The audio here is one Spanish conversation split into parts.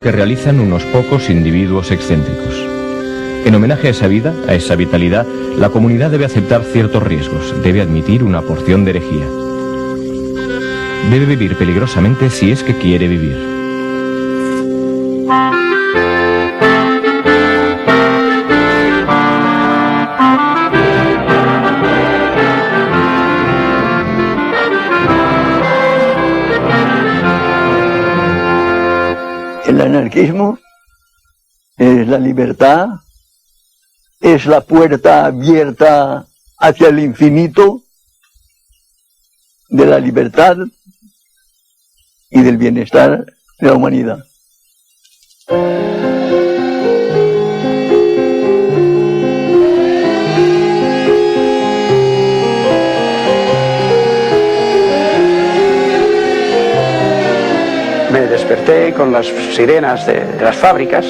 que realizan unos pocos individuos excéntricos. En homenaje a esa vida, a esa vitalidad, la comunidad debe aceptar ciertos riesgos, debe admitir una porción de herejía. Debe vivir peligrosamente si es que quiere vivir. El anarquismo es la libertad, es la puerta abierta hacia el infinito de la libertad y del bienestar de la humanidad. Me desperté con las sirenas de las fábricas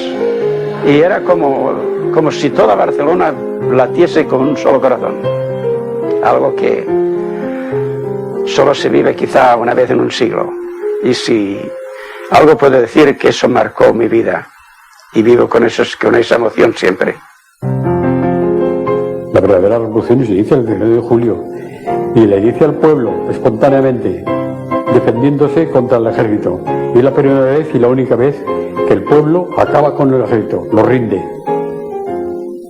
y era como si toda Barcelona latiese con un solo corazón. Algo que solo se vive quizá una vez en un siglo. Y si algo puedo decir, que eso marcó mi vida y vivo con esa emoción siempre. La verdadera revolución se inicia el 19 de julio y la inicia el pueblo espontáneamente, defendiéndose contra el ejército. Y es la primera vez y la única vez que el pueblo acaba con el ejército, lo rinde.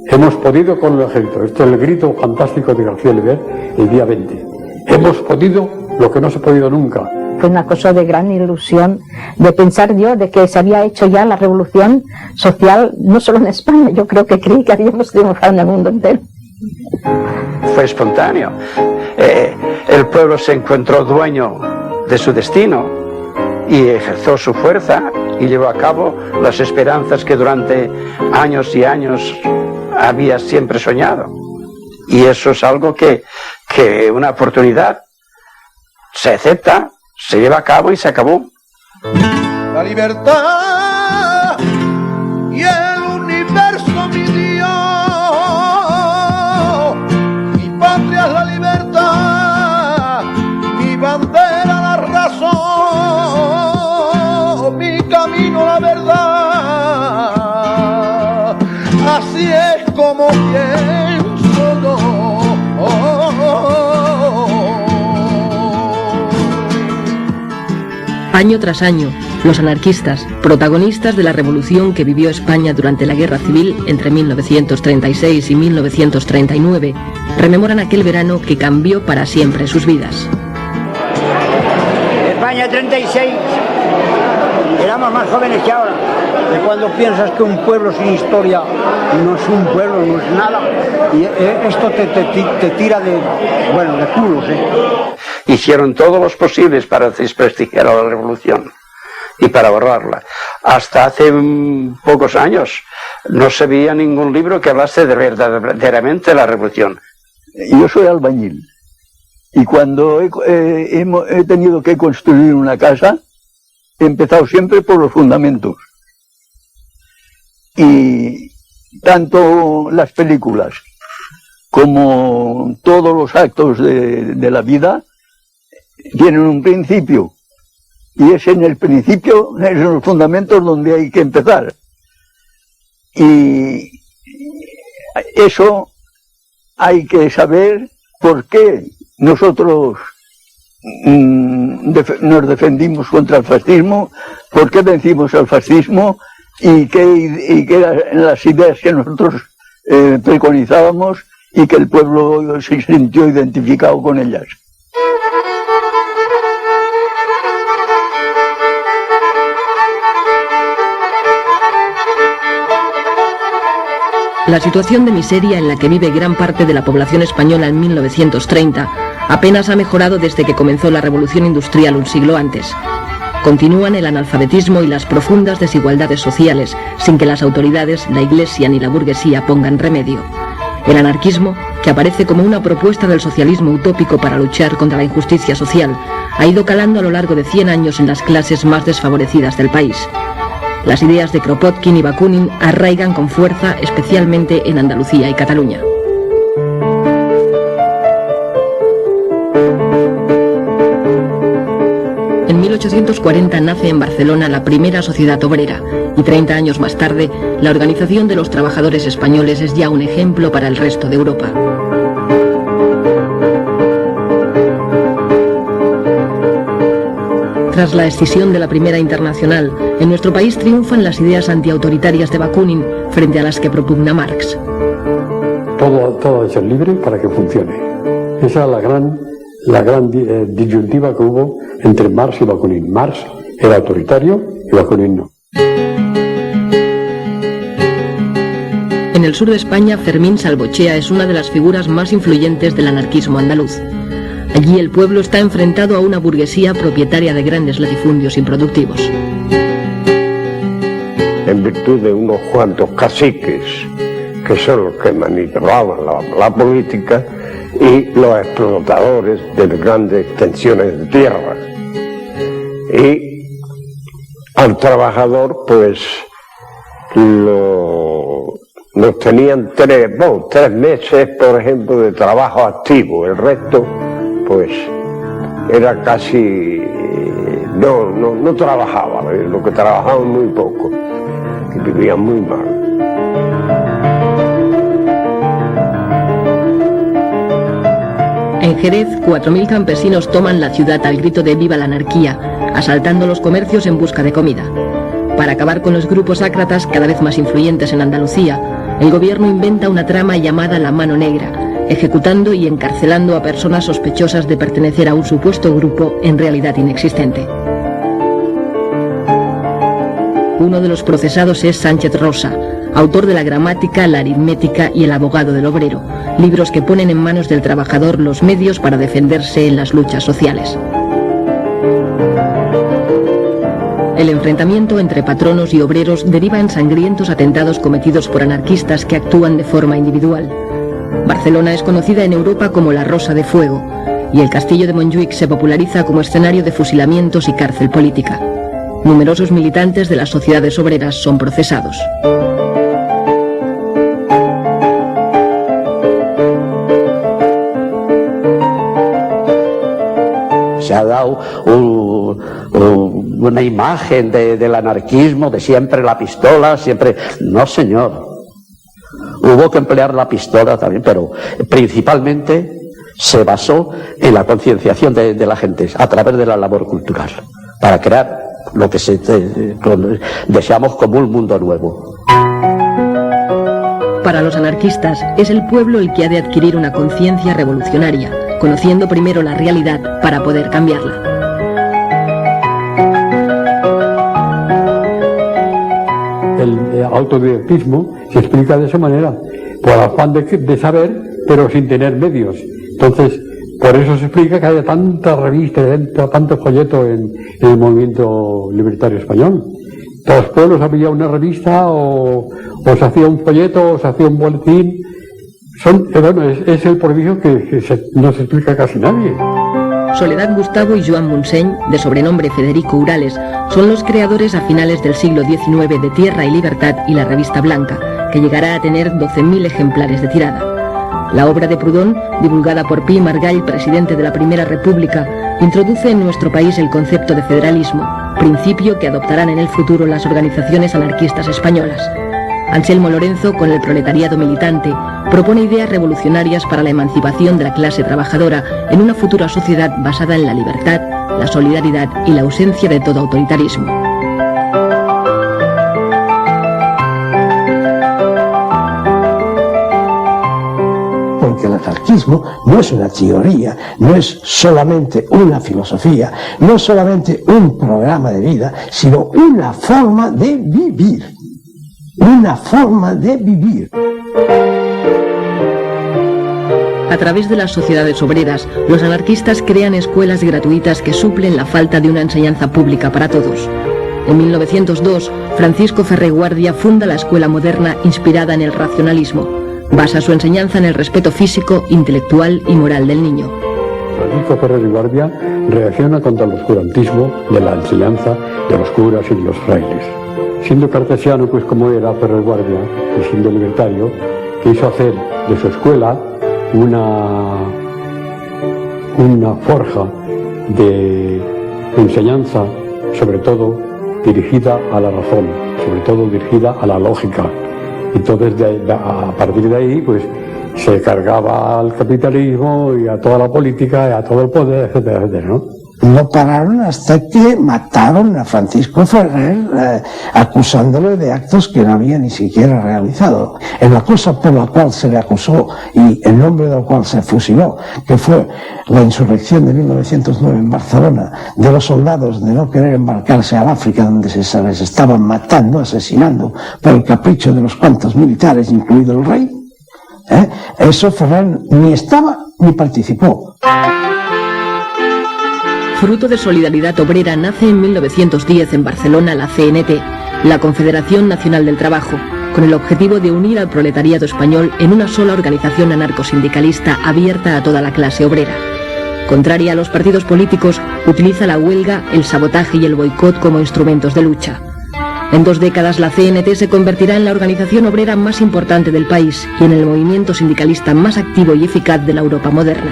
Hemos podido con el ejército. Esto es el grito fantástico de García Oliver el día 20. Hemos podido lo que no se ha podido nunca. Fue una cosa de gran ilusión, de pensar yo de que se había hecho ya la revolución social, no solo en España, yo creo que creí que habíamos triunfado en el mundo entero. Fue espontáneo. El pueblo se encontró dueño de su destino y ejerció su fuerza y llevó a cabo las esperanzas que durante años y años había siempre soñado. Y eso es algo que una oportunidad se acepta, se lleva a cabo y se acabó. La libertad y el universo, mi Dios. Mi patria es la libertad, mi bandera la razón, mi camino la verdad. Así es como pienso yo. Año tras año, los anarquistas, protagonistas de la revolución que vivió España durante la Guerra Civil entre 1936 y 1939, rememoran aquel verano que cambió para siempre sus vidas. España 36, éramos más jóvenes que ahora. De cuando piensas que un pueblo sin historia no es un pueblo, no es nada, y esto te tira de culos, Hicieron todos los posibles para desprestigiar a la revolución y para borrarla. Hasta hace pocos años no se veía ningún libro que hablase de verdaderamente la revolución. Yo soy albañil y cuando he tenido que construir una casa, he empezado siempre por los fundamentos. Y tanto las películas como todos los actos de la vida tienen un principio, y es en el principio, es en los fundamentos donde hay que empezar. Y eso hay que saber por qué nosotros nos defendimos contra el fascismo, por qué vencimos al fascismo y qué eran las ideas que nosotros preconizábamos y que el pueblo se sintió identificado con ellas. La situación de miseria en la que vive gran parte de la población española en 1930 apenas ha mejorado desde que comenzó la revolución industrial un siglo antes. Continúan el analfabetismo y las profundas desigualdades sociales, sin que las autoridades, la Iglesia ni la burguesía pongan remedio. El anarquismo, que aparece como una propuesta del socialismo utópico para luchar contra la injusticia social, ha ido calando a lo largo de 100 años en las clases más desfavorecidas del país. Las ideas de Kropotkin y Bakunin arraigan con fuerza, especialmente en Andalucía y Cataluña. En En 1840 nace en Barcelona la primera sociedad obrera y 30 años más tarde la Organización de los Trabajadores Españoles es ya un ejemplo para el resto de Europa. Tras la escisión de la Primera Internacional, en nuestro país triunfan las ideas antiautoritarias de Bakunin frente a las que propugna Marx. Todo ha de ser libre para que funcione. Esa es la gran disyuntiva que hubo entre Marx y Bakunin. Marx era autoritario y Bakunin no. En el sur de España, Fermín Salvochea es una de las figuras más influyentes del anarquismo andaluz. Allí el pueblo está enfrentado a una burguesía propietaria de grandes latifundios improductivos. En virtud de unos cuantos caciques, que son los que manipulaban la política, y los explotadores de grandes extensiones de tierra. Y al trabajador, pues, nos tenían 3 meses, por ejemplo, de trabajo activo. El resto, pues, era casi... No trabajaba, lo que trabajaban muy poco, y vivían muy mal. En Jerez, 4.000 campesinos toman la ciudad al grito de ¡Viva la anarquía!, asaltando los comercios en busca de comida. Para acabar con los grupos ácratas cada vez más influyentes en Andalucía, el gobierno inventa una trama llamada La Mano Negra, ejecutando y encarcelando a personas sospechosas de pertenecer a un supuesto grupo en realidad inexistente. Uno de los procesados es Sánchez Rosa, autor de la Gramática, la Aritmética y el Abogado del Obrero, libros que ponen en manos del trabajador los medios para defenderse en las luchas sociales. El enfrentamiento entre patronos y obreros deriva en sangrientos atentados cometidos por anarquistas que actúan de forma individual. Barcelona es conocida en Europa como la Rosa de Fuego, y el castillo de Montjuïc se populariza como escenario de fusilamientos y cárcel política. Numerosos militantes de las sociedades obreras son procesados. Se ha dado una imagen del anarquismo, de siempre la pistola, siempre... No, señor. Hubo que emplear la pistola también, pero principalmente se basó en la concienciación de la gente a través de la labor cultural, para crear lo que deseamos como un mundo nuevo. Para los anarquistas, es el pueblo el que ha de adquirir una conciencia revolucionaria, conociendo primero la realidad para poder cambiarla. El autodidactismo se explica de esa manera, por afán de saber, pero sin tener medios. Entonces, por eso se explica que haya tanta revista, tanto folleto en el movimiento libertario español. Todos los pueblos había una revista, o se hacía un folleto, o se hacía un boletín. Es el prodigio que no se explica casi nadie. Soledad Gustavo y Joan Montseny, de sobrenombre Federico Urales, son los creadores a finales del siglo XIX de Tierra y Libertad y la Revista Blanca, que llegará a tener 12.000 ejemplares de tirada. La obra de Proudhon, divulgada por Pi Margall, presidente de la Primera República, introduce en nuestro país el concepto de federalismo, principio que adoptarán en el futuro las organizaciones anarquistas españolas. Anselmo Lorenzo, con el proletariado militante, propone ideas revolucionarias para la emancipación de la clase trabajadora en una futura sociedad basada en la libertad, la solidaridad y la ausencia de todo autoritarismo. Porque el anarquismo no es una teoría, no es solamente una filosofía, no es solamente un programa de vida, sino una forma de vivir. Una forma de vivir. A través de las sociedades obreras, los anarquistas crean escuelas gratuitas que suplen la falta de una enseñanza pública para todos. En 1902, Francisco Ferrer Guardia funda la escuela moderna inspirada en el racionalismo. Basa su enseñanza en el respeto físico, intelectual y moral del niño. Francisco Ferrer Guardia reacciona contra el oscurantismo de la enseñanza de los curas y de los frailes. Siendo cartesiano, pues como era Ferrer Guardia, y siendo libertario, quiso hacer de su escuela una forja de enseñanza, sobre todo dirigida a la razón, sobre todo dirigida a la lógica. Entonces, a partir de ahí, pues, se cargaba al capitalismo y a toda la política y a todo el poder, etcétera, etcétera, ¿no? No pararon hasta que mataron a Francisco Ferrer, acusándole de actos que no había ni siquiera realizado. En la cosa por la cual se le acusó y en nombre del cual se fusiló, que fue la insurrección de 1909 en Barcelona, de los soldados de no querer embarcarse al África, donde se les estaban matando, asesinando, por el capricho de los cuantos militares, incluido el rey, eso Ferrer ni estaba ni participó. Fruto de Solidaridad Obrera nace en 1910 en Barcelona la CNT, la Confederación Nacional del Trabajo, con el objetivo de unir al proletariado español en una sola organización anarcosindicalista abierta a toda la clase obrera. Contraria a los partidos políticos, utiliza la huelga, el sabotaje y el boicot como instrumentos de lucha. En 2 décadas la CNT se convertirá en la organización obrera más importante del país y en el movimiento sindicalista más activo y eficaz de la Europa moderna.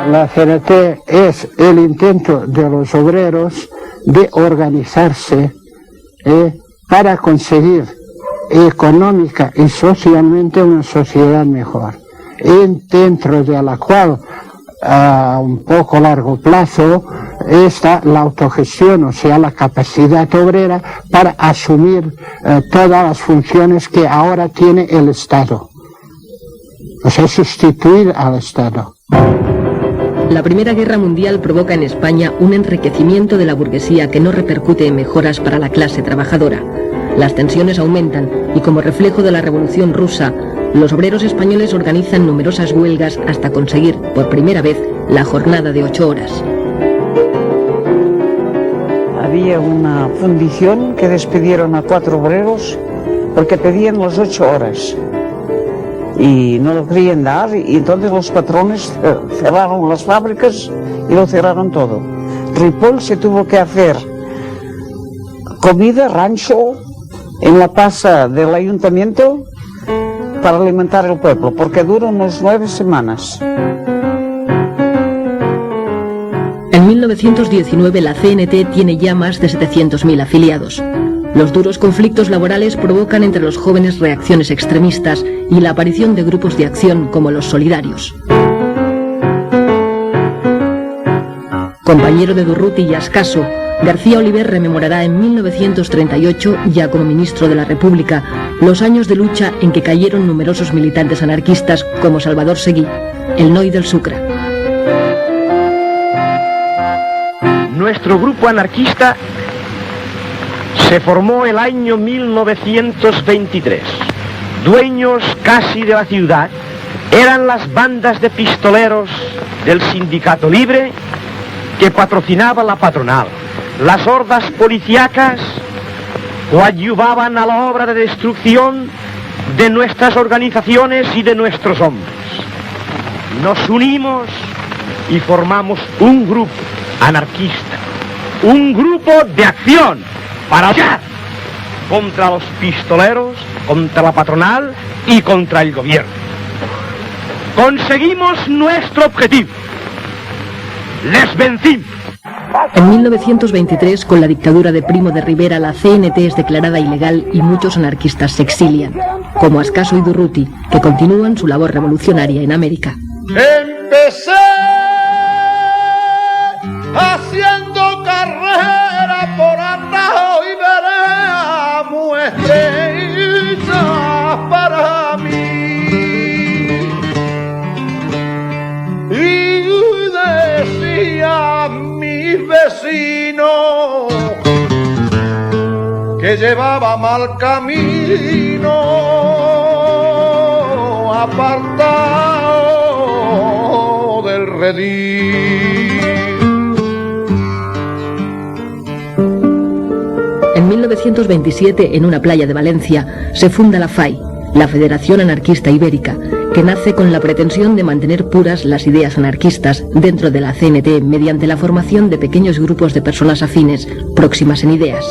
La CNT es el intento de los obreros de organizarse para conseguir económica y socialmente una sociedad mejor, dentro de la cual a un poco largo plazo está la autogestión, o sea, la capacidad obrera para asumir todas las funciones que ahora tiene el Estado, o sea, sustituir al Estado. La Primera Guerra Mundial provoca en España un enriquecimiento de la burguesía que no repercute en mejoras para la clase trabajadora. Las tensiones aumentan y, como reflejo de la Revolución Rusa, los obreros españoles organizan numerosas huelgas hasta conseguir, por primera vez, la jornada de 8 horas. Había una fundición que despidieron a 4 obreros porque pedían las 8 horas. Y no lo querían dar, y entonces los patrones cerraron las fábricas y lo cerraron todo. Ripoll se tuvo que hacer comida, rancho, en la plaza del ayuntamiento para alimentar el pueblo, porque duró unos 9 semanas. En 1919 la CNT tiene ya más de 700.000 afiliados. Los duros conflictos laborales provocan entre los jóvenes reacciones extremistas y la aparición de grupos de acción como los solidarios. Compañero de Durruti y Ascaso, García Oliver rememorará en 1938, ya como ministro de la República, los años de lucha en que cayeron numerosos militantes anarquistas como Salvador Seguí, el Noi del Sucre. Nuestro grupo anarquista se formó el año 1923. Dueños casi de la ciudad eran las bandas de pistoleros del Sindicato Libre que patrocinaba la patronal. Las hordas policíacas coadyuvaban a la obra de destrucción de nuestras organizaciones y de nuestros hombres. Nos unimos y formamos un grupo anarquista, un grupo de acción para luchar contra los pistoleros, contra la patronal y contra el gobierno. Conseguimos nuestro objetivo. Les vencimos. En 1923, con la dictadura de Primo de Rivera, la CNT es declarada ilegal y muchos anarquistas se exilian, como Ascaso y Durruti, que continúan su labor revolucionaria en América. Empecé haciendo carrera por abajo y veré estrellas para mí. Y decía mi vecino que llevaba mal camino, apartado del redil. En 1927, en una playa de Valencia, se funda la FAI, la Federación Anarquista Ibérica, que nace con la pretensión de mantener puras las ideas anarquistas dentro de la CNT mediante la formación de pequeños grupos de personas afines, próximas en ideas.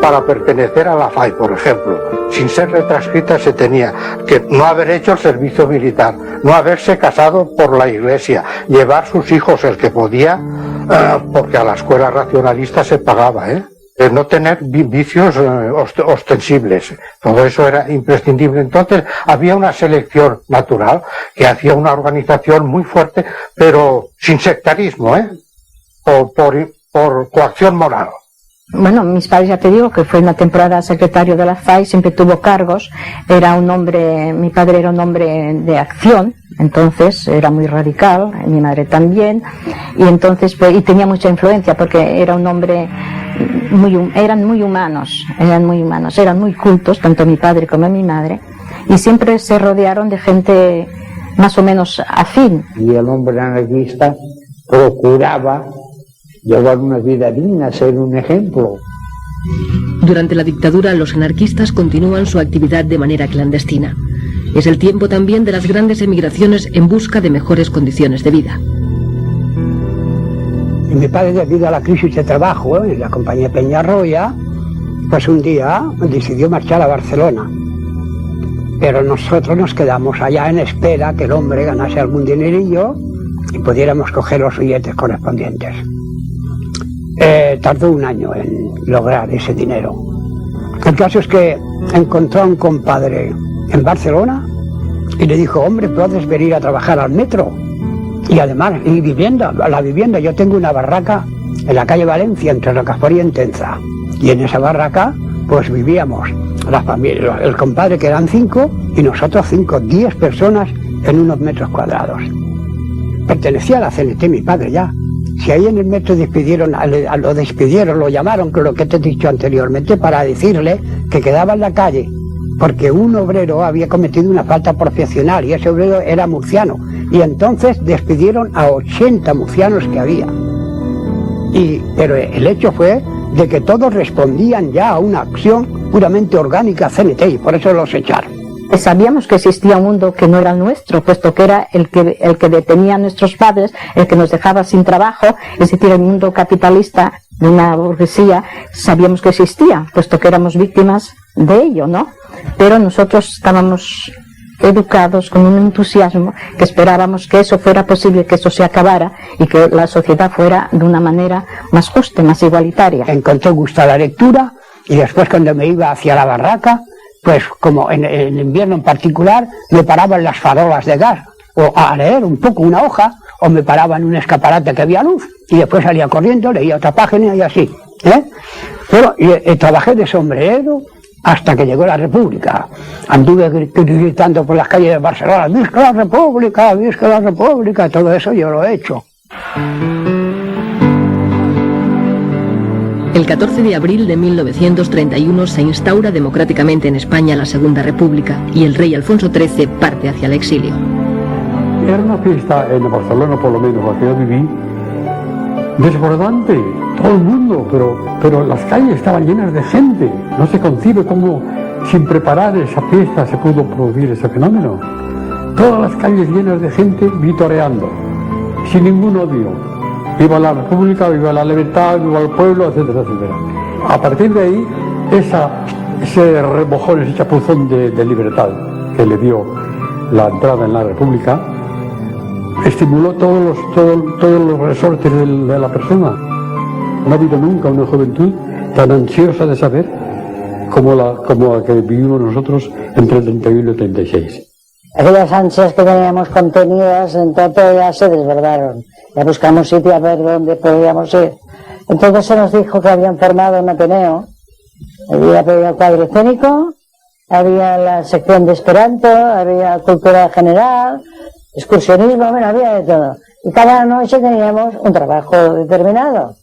para pertenecer a la FAI, por ejemplo, sin ser retranscrita, se tenía que no haber hecho el servicio militar, no haberse casado por la iglesia, llevar sus hijos el que podía, porque a la escuela racionalista se pagaba, no tener vicios ostensibles. Todo eso era imprescindible. Entonces había una selección natural que hacía una organización muy fuerte, pero sin sectarismo, por coacción moral. Bueno, mis padres, ya te digo, que fue una temporada secretario de la FAI, siempre tuvo cargos, era un hombre, mi padre era un hombre de acción, entonces era muy radical, mi madre también, y entonces y tenía mucha influencia porque era un hombre eran muy humanos, eran muy cultos, tanto mi padre como mi madre, y siempre se rodearon de gente más o menos afín. Y el hombre anarquista procuraba llevar una vida digna, ser un ejemplo. Durante la dictadura, los anarquistas continúan su actividad de manera clandestina. Es el tiempo también de las grandes emigraciones en busca de mejores condiciones de vida. Y mi padre, debido a la crisis de trabajo en la compañía Peñarroya, pues un día decidió marchar a Barcelona. Pero nosotros nos quedamos allá en espera que el hombre ganase algún dinerillo y pudiéramos coger los billetes correspondientes. Tardó un año en lograr ese dinero. El caso es que encontró a un compadre en Barcelona y le dijo: hombre, puedes venir a trabajar al metro. Y además, la vivienda, yo tengo una barraca en la calle Valencia, entre Rocafort y Entenza. Y en esa barraca, pues vivíamos la familia, el compadre, que eran 5, y nosotros 10 personas en unos metros cuadrados. Pertenecía a la CNT, mi padre ya. Si ahí en el metro lo llamaron, con lo que te he dicho anteriormente, para decirle que quedaba en la calle, porque un obrero había cometido una falta profesional y ese obrero era murciano. Y entonces despidieron a 80 murcianos que había. Pero el hecho fue de que todos respondían ya a una acción puramente orgánica CNT, y por eso los echaron. Sabíamos que existía un mundo que no era nuestro, puesto que era el que detenía a nuestros padres, el que nos dejaba sin trabajo, es decir, el mundo capitalista de una burguesía, sabíamos que existía, puesto que éramos víctimas de ello, ¿no? Pero nosotros estábamos educados con un entusiasmo que esperábamos que eso fuera posible, que eso se acabara y que la sociedad fuera de una manera más justa, más igualitaria. Encontré gusto a la lectura y después, cuando me iba hacia la barraca, pues como en el invierno en particular, me paraba en las farolas de gas, o a leer un poco una hoja, o me paraba en un escaparate que había luz, y después salía corriendo, leía otra página y así. Pero trabajé de sombrerero hasta que llegó la República. Anduve gritando por las calles de Barcelona: ¡Visca la República! ¡Visca la República! Todo eso yo lo he hecho. El 14 de abril de 1931 se instaura democráticamente en España la Segunda República y el rey Alfonso XIII parte hacia el exilio. Era una fiesta en Barcelona, por lo menos la que yo viví, desbordante, todo el mundo, pero las calles estaban llenas de gente. No se concibe cómo sin preparar esa fiesta se pudo producir ese fenómeno. Todas las calles llenas de gente vitoreando, sin ningún odio. Viva la República, viva la libertad, viva el pueblo, etcétera, etcétera. A partir de ahí, ese remojón, ese chapuzón de libertad que le dio la entrada en la República, estimuló todos los resortes de la persona. No ha habido nunca una juventud tan ansiosa de saber como la que vivimos nosotros entre el 31 y el 36. Aquellas ansias que teníamos contenidas, entonces ya se desbordaron. Ya buscamos sitio a ver dónde podíamos ir. Entonces se nos dijo que habían formado un Ateneo. Había cuadro escénico, había la sección de Esperanto, había cultura general, excursionismo, bueno, había de todo. Y cada noche teníamos un trabajo determinado.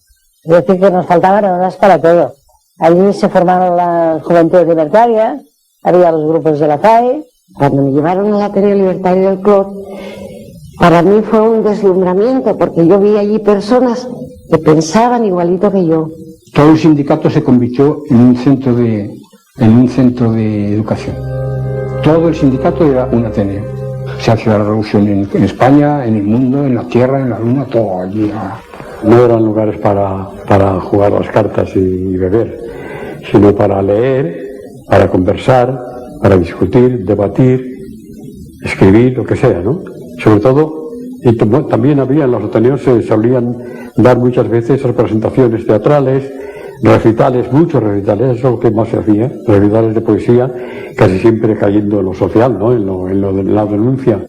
Es decir, que nos faltaban horas para todo. Allí se formaron las juventudes libertarias, había los grupos de la FAI. Cuando me llevaron al Ateneo Libertario del Clot, para mí fue un deslumbramiento, porque yo vi allí personas que pensaban igualito que yo. Todo el sindicato se convirtió en un centro de educación. Todo el sindicato era un Ateneo. Se hace la revolución en España, en el mundo, en la tierra, en la luna, todo allí. No eran lugares para jugar las cartas y beber, sino para leer, para conversar, para discutir, debatir, escribir, lo que sea, ¿no? Sobre todo, y también había en los ateneos, se solían dar muchas veces representaciones teatrales, recitales, muchos recitales, eso es lo que más se hacía, recitales de poesía, casi siempre cayendo en lo social, ¿no? En lo de la denuncia.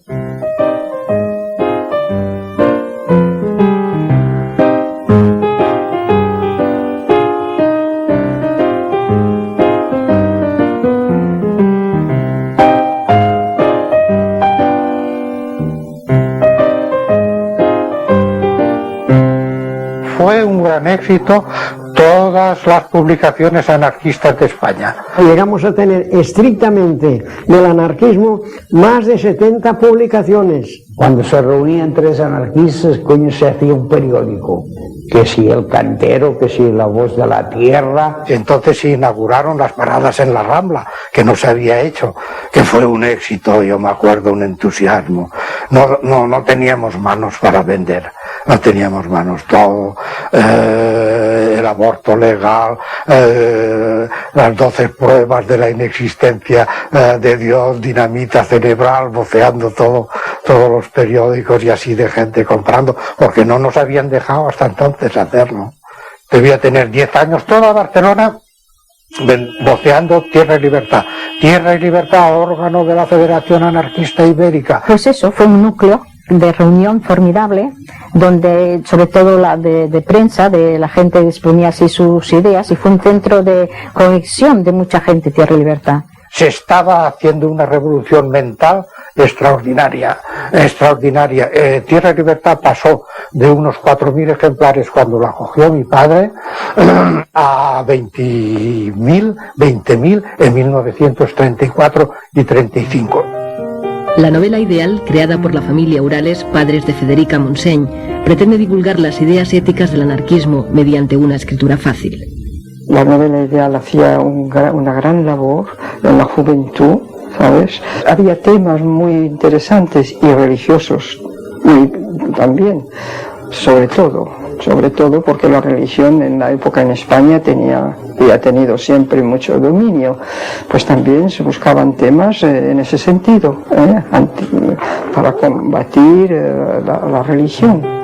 Fue un gran éxito todas las publicaciones anarquistas de España. Llegamos a tener estrictamente del anarquismo más de 70 publicaciones. Cuando se reunían tres anarquistas, coño, se hacía un periódico. Que si El Cantero, que si La Voz de la Tierra. Entonces se inauguraron las paradas en la Rambla, que no se había hecho, que fue un éxito, yo me acuerdo, un entusiasmo. No teníamos manos para vender, no teníamos manos, todo, el aborto legal, las 12 pruebas de la inexistencia de Dios, dinamita cerebral, voceando todos los periódicos y así de gente comprando, porque no nos habían dejado hasta entonces hacerlo. Debía tener 10 años, toda Barcelona voceando Tierra y Libertad, órgano de la Federación Anarquista Ibérica. Pues eso, fue un núcleo de reunión formidable, donde sobre todo la de prensa, de la gente exponía así sus ideas, y fue un centro de conexión de mucha gente, Tierra y Libertad. Se estaba haciendo una revolución mental extraordinaria. Tierra y Libertad pasó de unos 4.000 ejemplares cuando la cogió mi padre a 20.000 en 1934 y 35. La novela ideal, creada por la familia Urales, padres de Federica Montseny, pretende divulgar las ideas éticas del anarquismo mediante una escritura fácil. La novela ideal hacía una gran labor en la juventud, ¿sabes? Había temas muy interesantes y religiosos también, sobre todo porque la religión en la época en España ha tenido siempre mucho dominio, pues también se buscaban temas en ese sentido, para combatir la religión.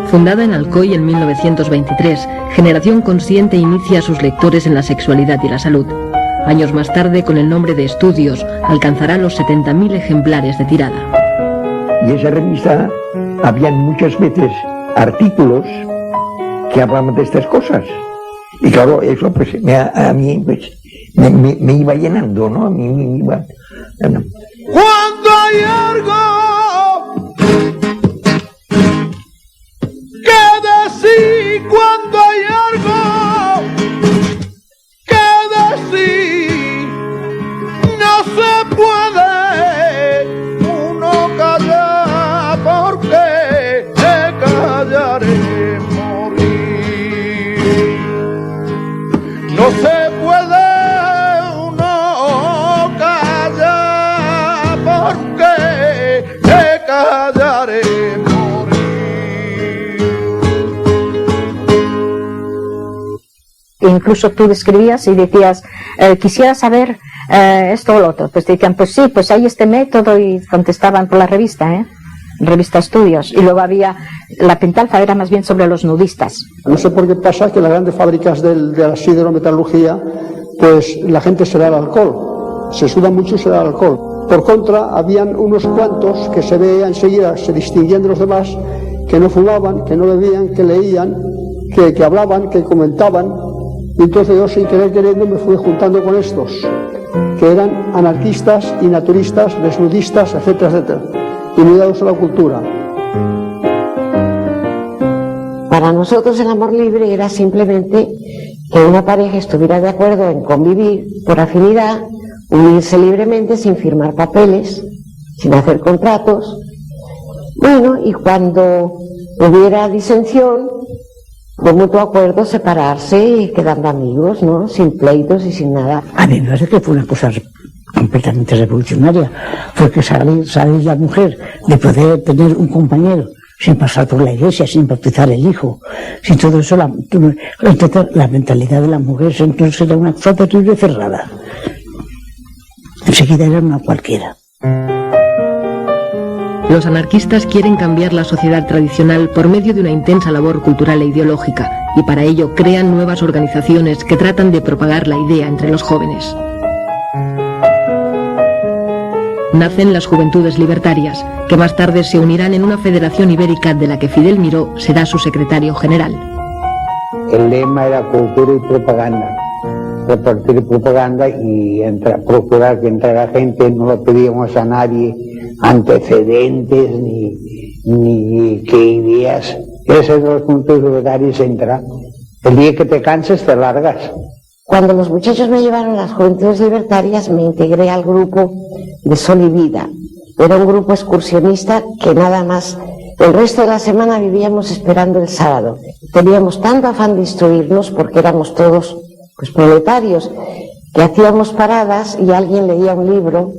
Fundada en Alcoy en 1923, Generación Consciente inicia a sus lectores en la sexualidad y la salud. Años más tarde, con el nombre de Estudios, alcanzará los 70.000 ejemplares de tirada. Y esa revista, habían muchas veces artículos que hablaban de estas cosas. Y claro, eso pues a mí pues, me iba llenando, ¿no? A mí me iba... Bueno. Cuando hay algo que decir, cuando hay algo que decir, no se puede uno callar, porque de callar es morir. No se puede uno callar, porque de callar es Incluso tú escribías y decías, quisiera saber esto o lo otro. Pues te decían, pues sí, pues hay este método, y contestaban por la revista, revista Estudios. Y luego había, la Pentalfa era más bien sobre los nudistas. No sé por qué pasa que las grandes fábricas de la siderometalurgia, pues la gente se da el alcohol, se suda mucho y se da el alcohol. Por contra, habían unos cuantos que se veían enseguida, se distinguían de los demás, que no fumaban, que no bebían, que leían, que hablaban, que comentaban. Y entonces yo, sin querer queriendo, me fui juntando con estos, que eran anarquistas y naturistas, desnudistas, etcétera, etcétera, y muy dados a la cultura. Para nosotros el amor libre era simplemente que una pareja estuviera de acuerdo en convivir por afinidad, unirse libremente sin firmar papeles, sin hacer contratos. Bueno, y cuando hubiera disensión, de mutuo acuerdo, separarse y quedando amigos, ¿no? Sin pleitos y sin nada. A mí me parece que fue una cosa completamente revolucionaria, porque salir la mujer de poder tener un compañero sin pasar por la iglesia, sin bautizar el hijo, sin todo eso, entonces la mentalidad de la mujer entonces era una cosa terrible cerrada. Enseguida era una cualquiera. Los anarquistas quieren cambiar la sociedad tradicional por medio de una intensa labor cultural e ideológica, y para ello crean nuevas organizaciones que tratan de propagar la idea entre los jóvenes. Nacen las Juventudes Libertarias, que más tarde se unirán en una federación ibérica de la que Fidel Miró será su secretario general. El lema era cultura y propaganda. Repartir propaganda y procurar que entrara gente, no le pedíamos a nadie antecedentes ni qué ideas. Ese de los puntos libertarios entra. El día que te canses te largas. Cuando los muchachos me llevaron a las Juventudes Libertarias me integré al grupo de Sol y Vida. Era un grupo excursionista que nada más el resto de la semana vivíamos esperando el sábado. Teníamos tanto afán de instruirnos porque éramos todos pues proletarios, que hacíamos paradas y alguien leía un libro,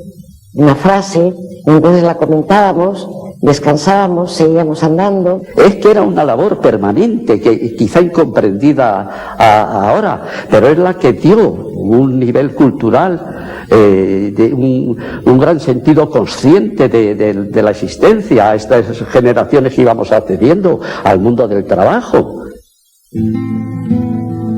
una frase, y entonces la comentábamos, descansábamos, seguíamos andando. Es que era una labor permanente, que quizá incomprendida ahora, pero es la que dio un nivel cultural, de un gran sentido consciente de la existencia a estas generaciones que íbamos accediendo al mundo del trabajo.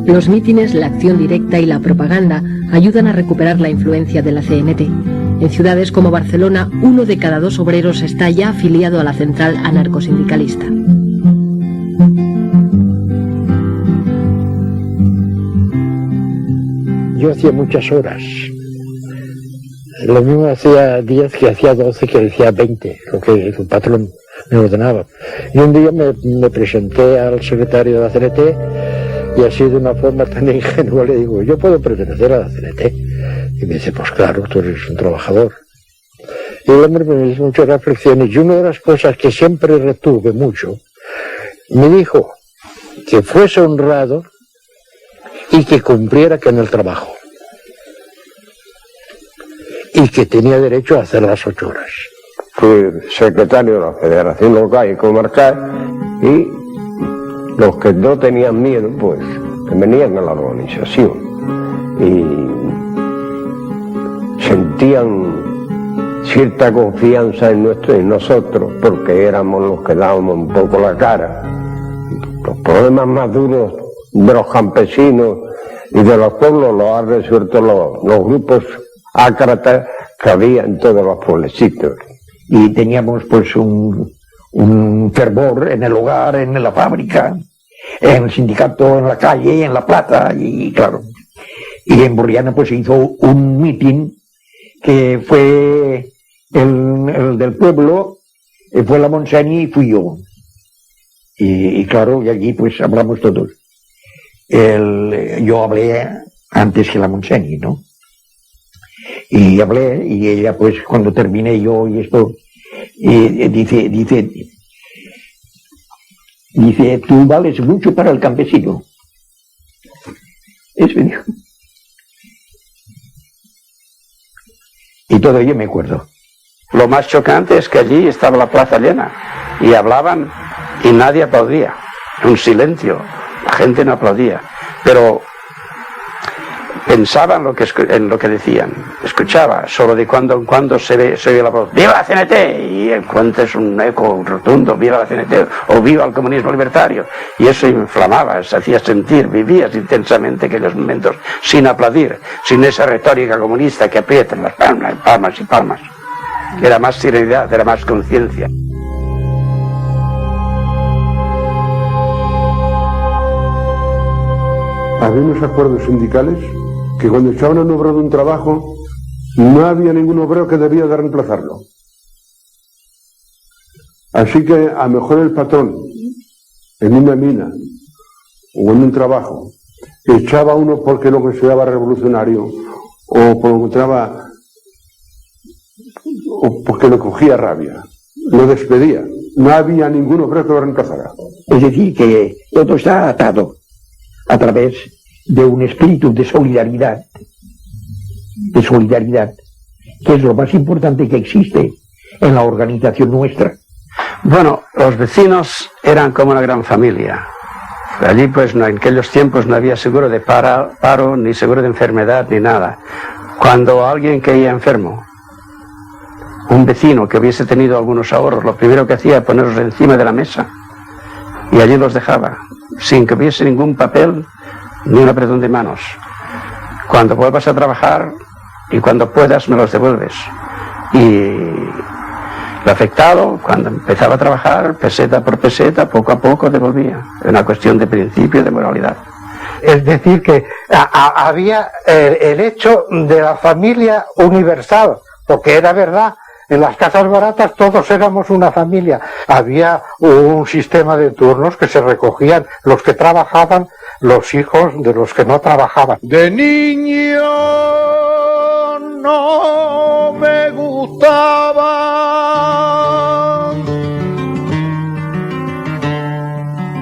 Los mítines, la acción directa y la propaganda ayudan a recuperar la influencia de la CNT. En ciudades como Barcelona, 1 de cada 2 obreros está ya afiliado a la central anarcosindicalista. Yo hacía muchas horas. Lo mismo hacía 10 que hacía 12 que decía 20, lo que el patrón me ordenaba. Y un día me presenté al secretario de la CNT y así de una forma tan ingenua le digo, yo puedo pertenecer a la CNT. Y me dice, pues claro, tú eres un trabajador. Y el hombre me hizo muchas reflexiones y una de las cosas que siempre retuve mucho, me dijo que fuese honrado y que cumpliera con el trabajo. Y que tenía derecho a hacer las 8 horas. Fui secretario de la Federación Local y Comarcal y los que no tenían miedo, pues, que venían a la organización y sentían cierta confianza en nosotros, porque éramos los que dábamos un poco la cara. Los problemas más duros de los campesinos y de los pueblos los han resuelto los grupos ácratas que había en todos los pueblecitos. Y teníamos pues un fervor en el hogar, en la fábrica, en el sindicato, en la calle, en La Plata, y claro. Y en Borriana pues se hizo un mitin que fue el del pueblo, fue la Montseny y fui yo. Y claro, y allí pues hablamos todos. Yo hablé antes que la Montseny, ¿no? Y hablé, y ella pues cuando terminé yo y esto, dice, tú vales mucho para el campesino. Eso dijo. Y todo ello me acuerdo. Lo más chocante es que allí estaba la plaza llena y hablaban y nadie aplaudía. Un silencio. La gente no aplaudía. Pero pensaba en lo que decían. Escuchaba. Solo de cuando en cuando se oye la voz. ¡Viva la CNT! Y el cuento es un eco rotundo. ¡Viva la CNT! O ¡viva el comunismo libertario! Y eso inflamaba, se hacía sentir, vivías intensamente aquellos momentos sin aplaudir, sin esa retórica comunista que aprietan las palmas, palmas y palmas. Era más serenidad, era más conciencia. Había unos acuerdos sindicales que cuando echaban a un obrero de un trabajo, no había ningún obrero que debía de reemplazarlo. Así que a lo mejor el patrón, en una mina o en un trabajo, echaba a uno porque lo consideraba revolucionario o porque le cogía rabia, lo despedía. No había ningún obrero que lo reemplazara. Es decir, que todo está atado a través de un espíritu de solidaridad, que es lo más importante que existe en la organización nuestra. Bueno, los vecinos eran como una gran familia. Allí, pues, en aquellos tiempos no había seguro de paro, ni seguro de enfermedad, ni nada. Cuando alguien caía enfermo, un vecino que hubiese tenido algunos ahorros, lo primero que hacía era ponerlos encima de la mesa y allí los dejaba, sin que hubiese ningún papel ni un apretón de manos. Cuando vuelvas a trabajar y cuando puedas me los devuelves. Y lo afectado, cuando empezaba a trabajar, peseta por peseta, poco a poco devolvía. Era una cuestión de principio y de moralidad. Es decir, que había el hecho de la familia universal, porque era verdad. En las casas baratas todos éramos una familia. Había un sistema de turnos que se recogían los que trabajaban, los hijos de los que no trabajaban. De niño no me gustaban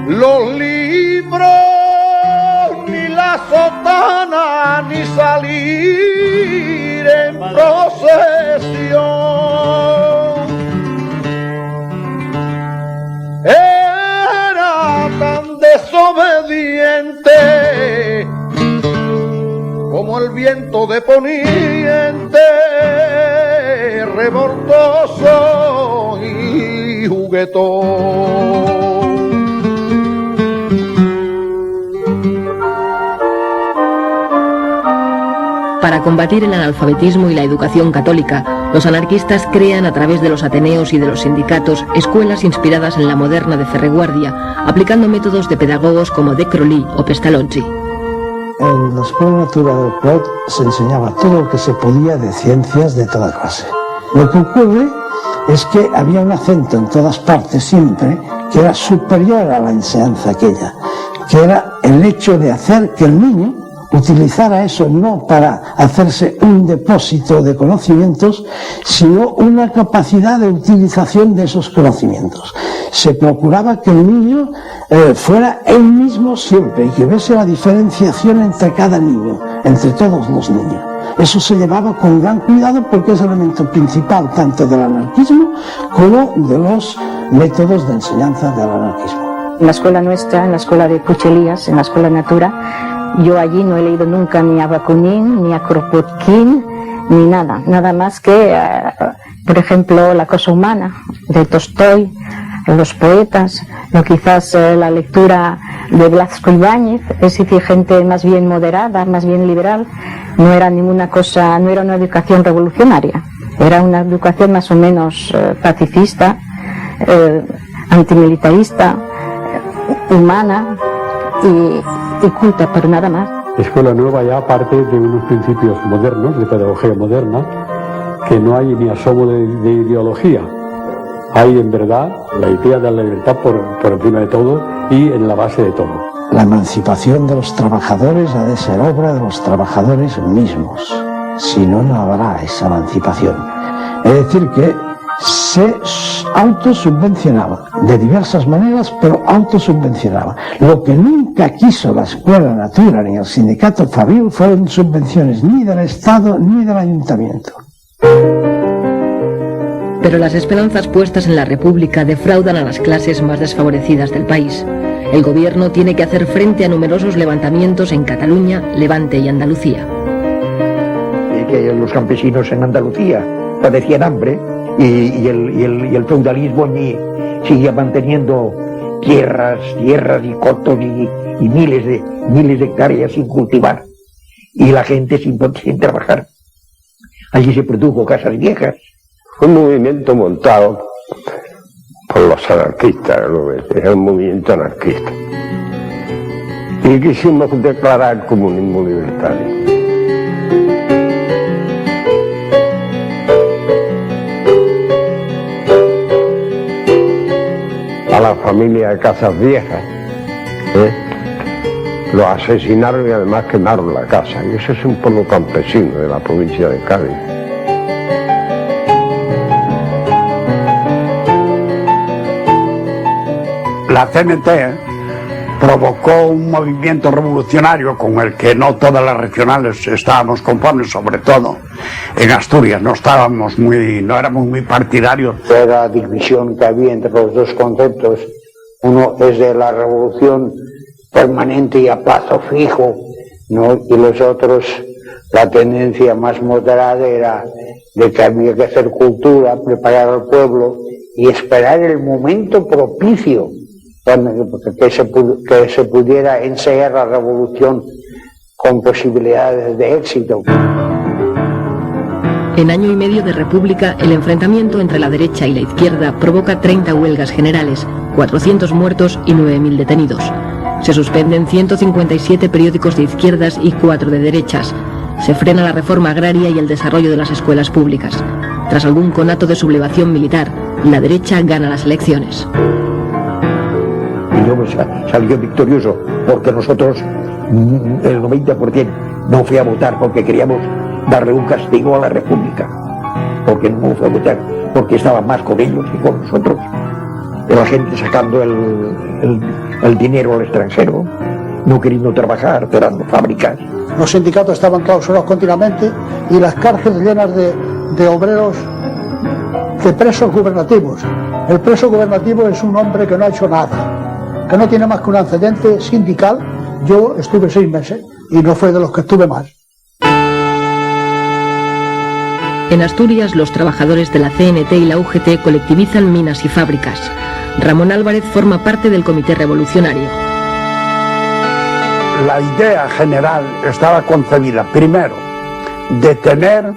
los libros, ni la sotana, ni salir en procesión. Era tan desobediente como el viento de poniente, revoltoso y juguetón. Para combatir el analfabetismo y la educación católica, los anarquistas crean a través de los ateneos y de los sindicatos escuelas inspiradas en la moderna de Ferreguardia, aplicando métodos de pedagogos como De Crolí o Pestalozzi. En la Escuela Natural del Clot se enseñaba todo lo que se podía de ciencias de toda clase. Lo que ocurre es que había un acento en todas partes siempre que era superior a la enseñanza aquella, que era el hecho de hacer que el niño utilizara eso no para hacerse un depósito de conocimientos, sino una capacidad de utilización de esos conocimientos. Se procuraba que el niño fuera él mismo siempre y que viese la diferenciación entre cada niño, entre todos los niños. Eso se llevaba con gran cuidado porque es el elemento principal tanto del anarquismo como de los métodos de enseñanza del anarquismo. En la escuela nuestra, en la escuela de Puchelías, en la escuela Natura, yo allí no he leído nunca ni a Bakunin, ni a Kropotkin, ni nada. Nada más que, por ejemplo, La cosa humana, de Tolstoy, los poetas, o quizás la lectura de Blasco Ibáñez, es decir, gente más bien moderada, más bien liberal. No era ninguna cosa, no era una educación revolucionaria, era una educación más o menos pacifista, antimilitarista, humana y culta, pero nada más. Escuela Nueva ya parte de unos principios modernos, de pedagogía moderna, que no hay ni asomo de ideología. Hay en verdad la idea de la libertad por encima de todo y en la base de todo. La emancipación de los trabajadores ha de ser obra de los trabajadores mismos, si no, no habrá esa emancipación. Es decir, que se autosubvencionaba de diversas maneras, pero autosubvencionaba. Lo que nunca quiso la Escuela Natura ni el sindicato Fabril fueron subvenciones ni del Estado ni del Ayuntamiento. Pero las esperanzas puestas en la República defraudan a las clases más desfavorecidas del país. El gobierno tiene que hacer frente a numerosos levantamientos en Cataluña, Levante y Andalucía. Y que los campesinos en Andalucía padecían hambre y el feudalismo allí seguía manteniendo tierras y cotos y miles de hectáreas sin cultivar y la gente sin trabajar. Allí se produjo casas viejas. Fue un movimiento montado por los anarquistas, era un movimiento anarquista. Y quisimos declarar comunismo libertario. A la familia de Casas Viejas, los asesinaron y además quemaron la casa. Y ese es un pueblo campesino de la provincia de Cádiz. La CNT provocó un movimiento revolucionario con el que no todas las regionales estábamos conformes, sobre todo en Asturias, no éramos muy partidarios. La división que había entre los dos conceptos, uno es de la revolución permanente y a plazo fijo, ¿no? Y los otros, la tendencia más moderada era de que había que hacer cultura, preparar al pueblo y esperar el momento propicio que se pudiera ensayar la revolución con posibilidades de éxito. En año y medio de república, el enfrentamiento entre la derecha y la izquierda provoca 30 huelgas generales, 400 muertos y 9.000 detenidos. Se suspenden 157 periódicos de izquierdas y 4 de derechas. Se frena la reforma agraria y el desarrollo de las escuelas públicas. Tras algún conato de sublevación militar, la derecha gana las elecciones. Y yo salió victorioso porque nosotros, el 90%, no fui a votar porque queríamos darle un castigo a la República. Porque no fue a votar, porque estaba más con ellos que con nosotros. La gente sacando el dinero al extranjero, no queriendo trabajar, cerrando fábricas. Los sindicatos estaban clausurados continuamente y las cárceles llenas de obreros, de presos gubernativos. El preso gubernativo es un hombre que no ha hecho nada, que no tiene más que un antecedente sindical. Yo estuve 6 meses y no fue de los que estuve más. En Asturias, los trabajadores de la CNT y la UGT colectivizan minas y fábricas. Ramón Álvarez forma parte del Comité Revolucionario. La idea general estaba concebida, primero, detener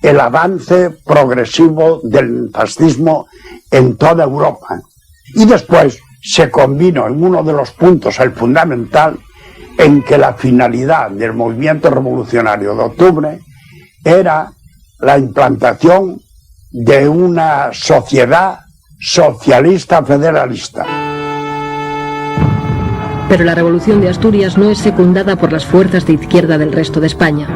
el avance progresivo del fascismo en toda Europa. Y después se combinó en uno de los puntos, el fundamental, en que la finalidad del movimiento revolucionario de octubre era la implantación de una sociedad socialista federalista. Pero la revolución de Asturias no es secundada por las fuerzas de izquierda del resto de España.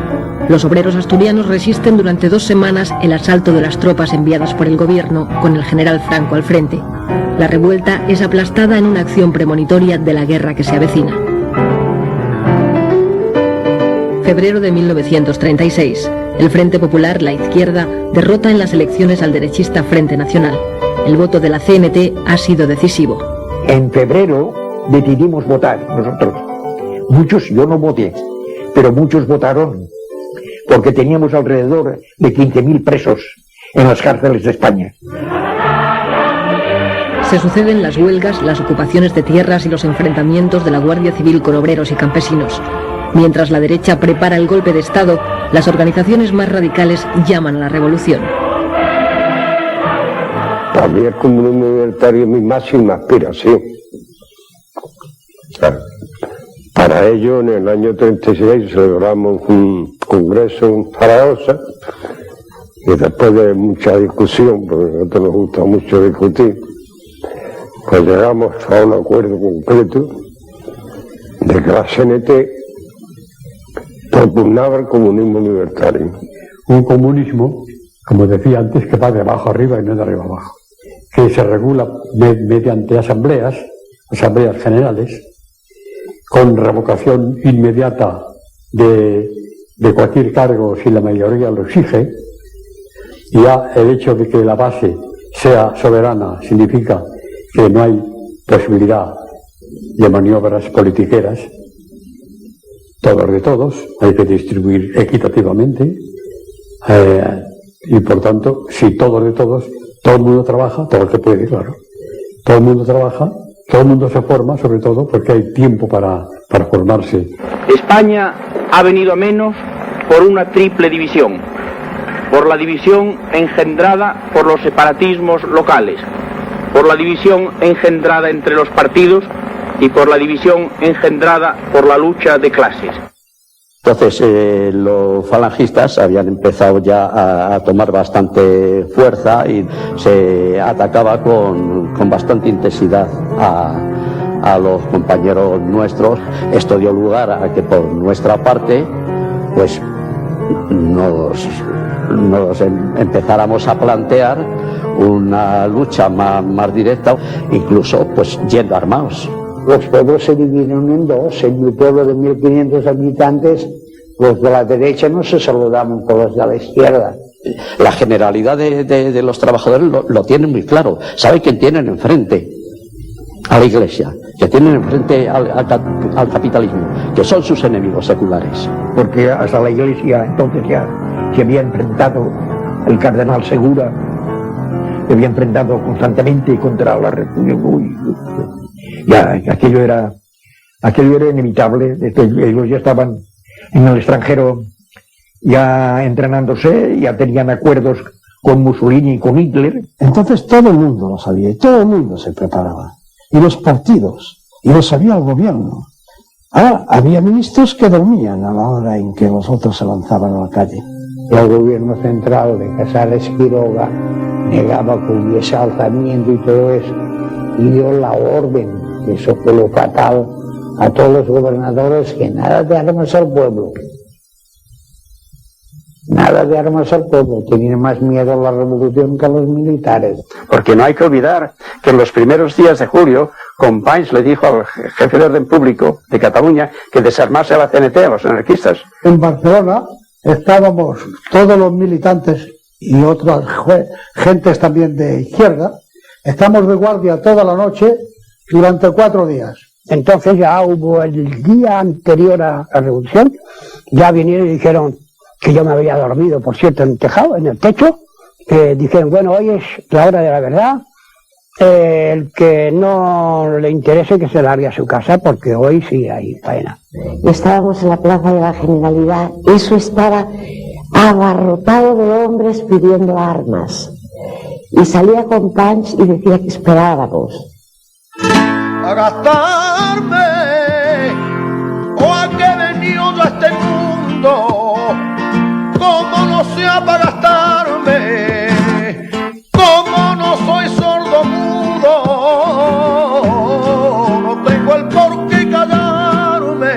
Los obreros asturianos resisten durante 2 semanas el asalto de las tropas enviadas por el gobierno, con el general Franco al frente. La revuelta es aplastada en una acción premonitoria de la guerra que se avecina. Febrero de 1936. El Frente Popular, la izquierda, derrota en las elecciones al derechista Frente Nacional. El voto de la CNT ha sido decisivo. En febrero decidimos votar nosotros. Muchos, yo no voté, pero muchos votaron porque teníamos alrededor de 15.000 presos en las cárceles de España. Se suceden las huelgas, las ocupaciones de tierras y los enfrentamientos de la Guardia Civil con obreros y campesinos. Mientras la derecha prepara el golpe de Estado, las organizaciones más radicales llaman a la revolución. Para mí el comunismo libertario es mi máxima aspiración. Para ello, en el año 36 celebramos un congreso en Zaragoza y después de mucha discusión, porque a nosotros nos gusta mucho discutir, pues llegamos a un acuerdo concreto de que la CNT propugnaba el comunismo libertario. Un comunismo, como decía antes, que va de abajo arriba y no de arriba abajo, que se regula mediante asambleas generales, con revocación inmediata de cualquier cargo si la mayoría lo exige. Y ya el hecho de que la base sea soberana significa que no hay posibilidad de maniobras politiqueras. Todos de todos, hay que distribuir equitativamente y por tanto, si todos de todos, todo el mundo trabaja, todo el que puede, claro. Todo el mundo trabaja, todo el mundo se forma, sobre todo porque hay tiempo para formarse. España ha venido a menos por una triple división. Por la división engendrada por los separatismos locales, por la división engendrada entre los partidos y por la división engendrada por la lucha de clases. Entonces los falangistas habían empezado ya a tomar bastante fuerza y se atacaba con bastante intensidad a los compañeros nuestros. Esto dio lugar a que por nuestra parte pues nos empezáramos a plantear una lucha más directa, incluso pues yendo armados. los pueblos se dividieron en dos. En mi pueblo de 1.500 habitantes, los de la derecha no se saludaban con los de la izquierda. La generalidad de los trabajadores lo tienen muy claro. Saben quién tienen enfrente a la Iglesia, que tienen enfrente al capitalismo, que son sus enemigos seculares. Porque hasta la Iglesia entonces ya se había enfrentado el cardenal Segura, se había enfrentado constantemente contra la República. Ya aquello era inevitable. Ellos ya estaban en el extranjero ya entrenándose, ya tenían acuerdos con Mussolini y con Hitler. Entonces todo el mundo lo sabía y todo el mundo se preparaba. Y los partidos, y lo sabía el gobierno. Ahora, había ministros que dormían a la hora en que los otros se lanzaban a la calle. El gobierno central de Casares Quiroga negaba que hubiese alzamiento y todo eso, y dio la orden, que eso fue lo fatal, a todos los gobernadores, que nada de armas al pueblo. Nada de armas al pueblo, tenían más miedo a la revolución que a los militares. Porque no hay que olvidar que en los primeros días de julio, Companys le dijo al jefe de orden público de Cataluña que desarmase a la CNT, a los anarquistas. En Barcelona estábamos todos los militantes y otras gentes también de izquierda, estamos de guardia toda la noche durante 4 días. Entonces ya hubo el día anterior a la revolución, ya vinieron y dijeron que yo me había dormido, por cierto, en el tejado, en el techo, que dijeron, bueno, hoy es la hora de la verdad, el que no le interese que se largue a su casa, porque hoy sí hay faena. Estábamos en la Plaza de la Generalidad, eso estaba abarrotado de hombres pidiendo armas, y salía Companys y decía que esperábamos. A gastarme, o a que he venido yo a este mundo, como no sea para gastarme, como no soy sordo mudo, no tengo el por qué callarme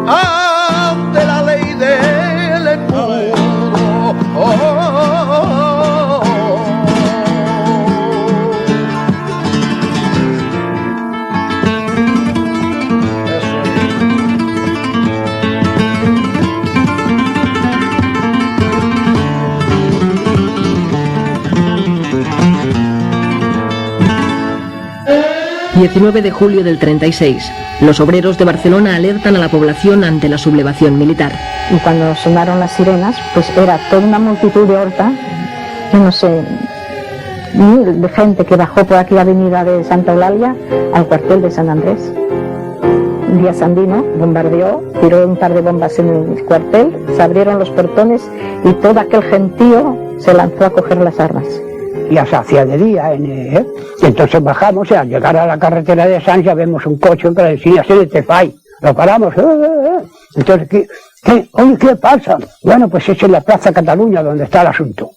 ante la ley del embudo. ...19 de julio del 36... los obreros de Barcelona alertan a la población ante la sublevación militar. Y cuando sonaron las sirenas, pues era toda una multitud de horta, yo no sé, mil de gente que bajó por aquí la avenida de Santa Eulalia al cuartel de San Andrés. Díaz Sandino bombardeó, tiró un par de bombas en el cuartel, se abrieron los portones y todo aquel gentío se lanzó a coger las armas. Ya se hacía de día, y entonces bajamos y al llegar a la carretera de Sants ya vemos un coche que decía CNT, lo paramos, entonces, oye, ¿qué pasa? Bueno, pues es en la Plaza Cataluña donde está el asunto.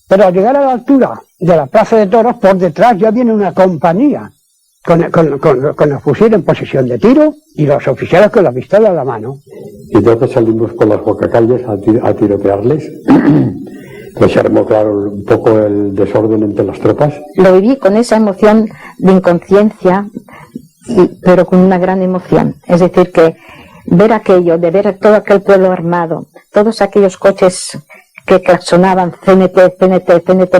Pero al llegar a la altura de la Plaza de Toros, por detrás ya viene una compañía con el fusil en posición de tiro y los oficiales con la pistola en la mano. Y entonces salimos por las bocacalles a tirotearles. Pues se armó, claro, un poco el desorden entre las tropas. Lo viví con esa emoción de inconsciencia, pero con una gran emoción. Es decir, que ver aquello, de ver todo aquel pueblo armado, todos aquellos coches que claxonaban CNT,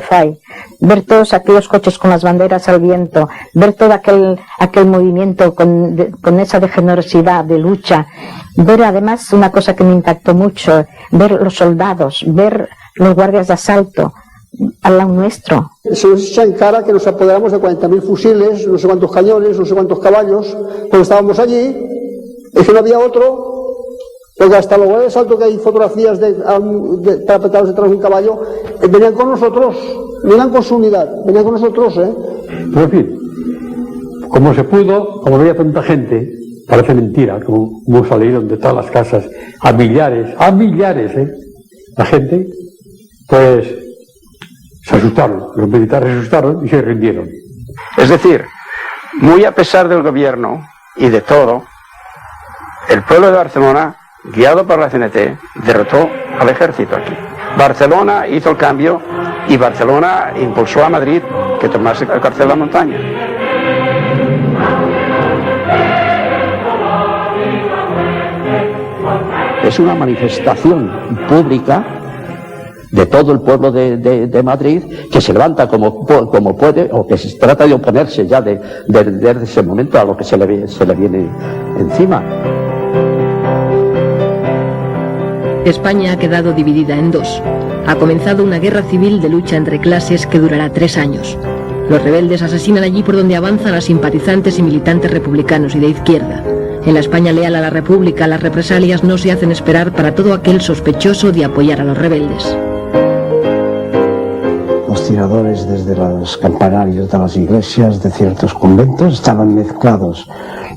FAI, ver todos aquellos coches con las banderas al viento, ver todo aquel movimiento con esa de generosidad, de lucha, ver además una cosa que me impactó mucho, ver los soldados, ver los guardias de asalto al lado nuestro. Se nos echa en cara que nos apoderamos de 40.000 fusiles, no sé cuántos cañones, no sé cuántos caballos, porque estábamos allí, es que no había otro, porque hasta los guardias de asalto, que hay fotografías parapetados detrás de un caballo, venían con nosotros, venían con su unidad, venían con nosotros, Pero en fin, como se pudo, como había tanta gente, parece mentira, como salieron de todas las casas, a millares, la gente, pues se asustaron, los militares se asustaron y se rindieron. Es decir, muy a pesar del gobierno y de todo, el pueblo de Barcelona, guiado por la CNT, derrotó al ejército aquí. Barcelona hizo el cambio y Barcelona impulsó a Madrid que tomase el Cartel de la Montaña. es una manifestación pública de todo el pueblo de Madrid, que se levanta como puede, o que se trata de oponerse ya desde ese momento a lo que se le viene encima. España ha quedado dividida en dos. Ha comenzado una guerra civil de lucha entre clases que durará 3 años. Los rebeldes asesinan allí por donde avanzan a simpatizantes y militantes republicanos y de izquierda. En la España leal a la República, las represalias no se hacen esperar para todo aquel sospechoso de apoyar a los rebeldes. Los tiradores desde los campanarios de las iglesias de ciertos conventos estaban mezclados,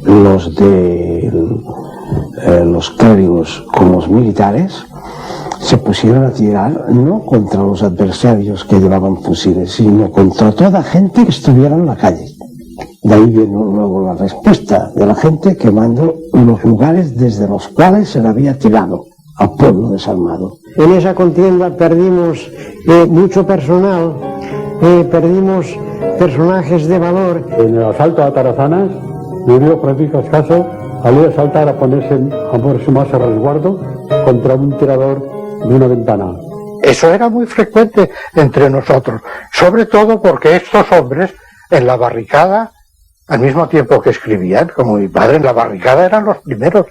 los de los clérigos con los militares. Se pusieron a tirar no contra los adversarios que llevaban fusiles, sino contra toda gente que estuviera en la calle. De ahí viene luego la respuesta de la gente quemando los lugares desde los cuales se le había tirado al pueblo desarmado. En esa contienda perdimos mucho personal, perdimos personajes de valor. En el asalto a Tarazanas, murió Francisco Escaso al ir a saltar a ponerse más a resguardo contra un tirador de una ventana. Eso era muy frecuente entre nosotros, sobre todo porque estos hombres en la barricada, al mismo tiempo que escribían, como mi padre, en la barricada eran los primeros.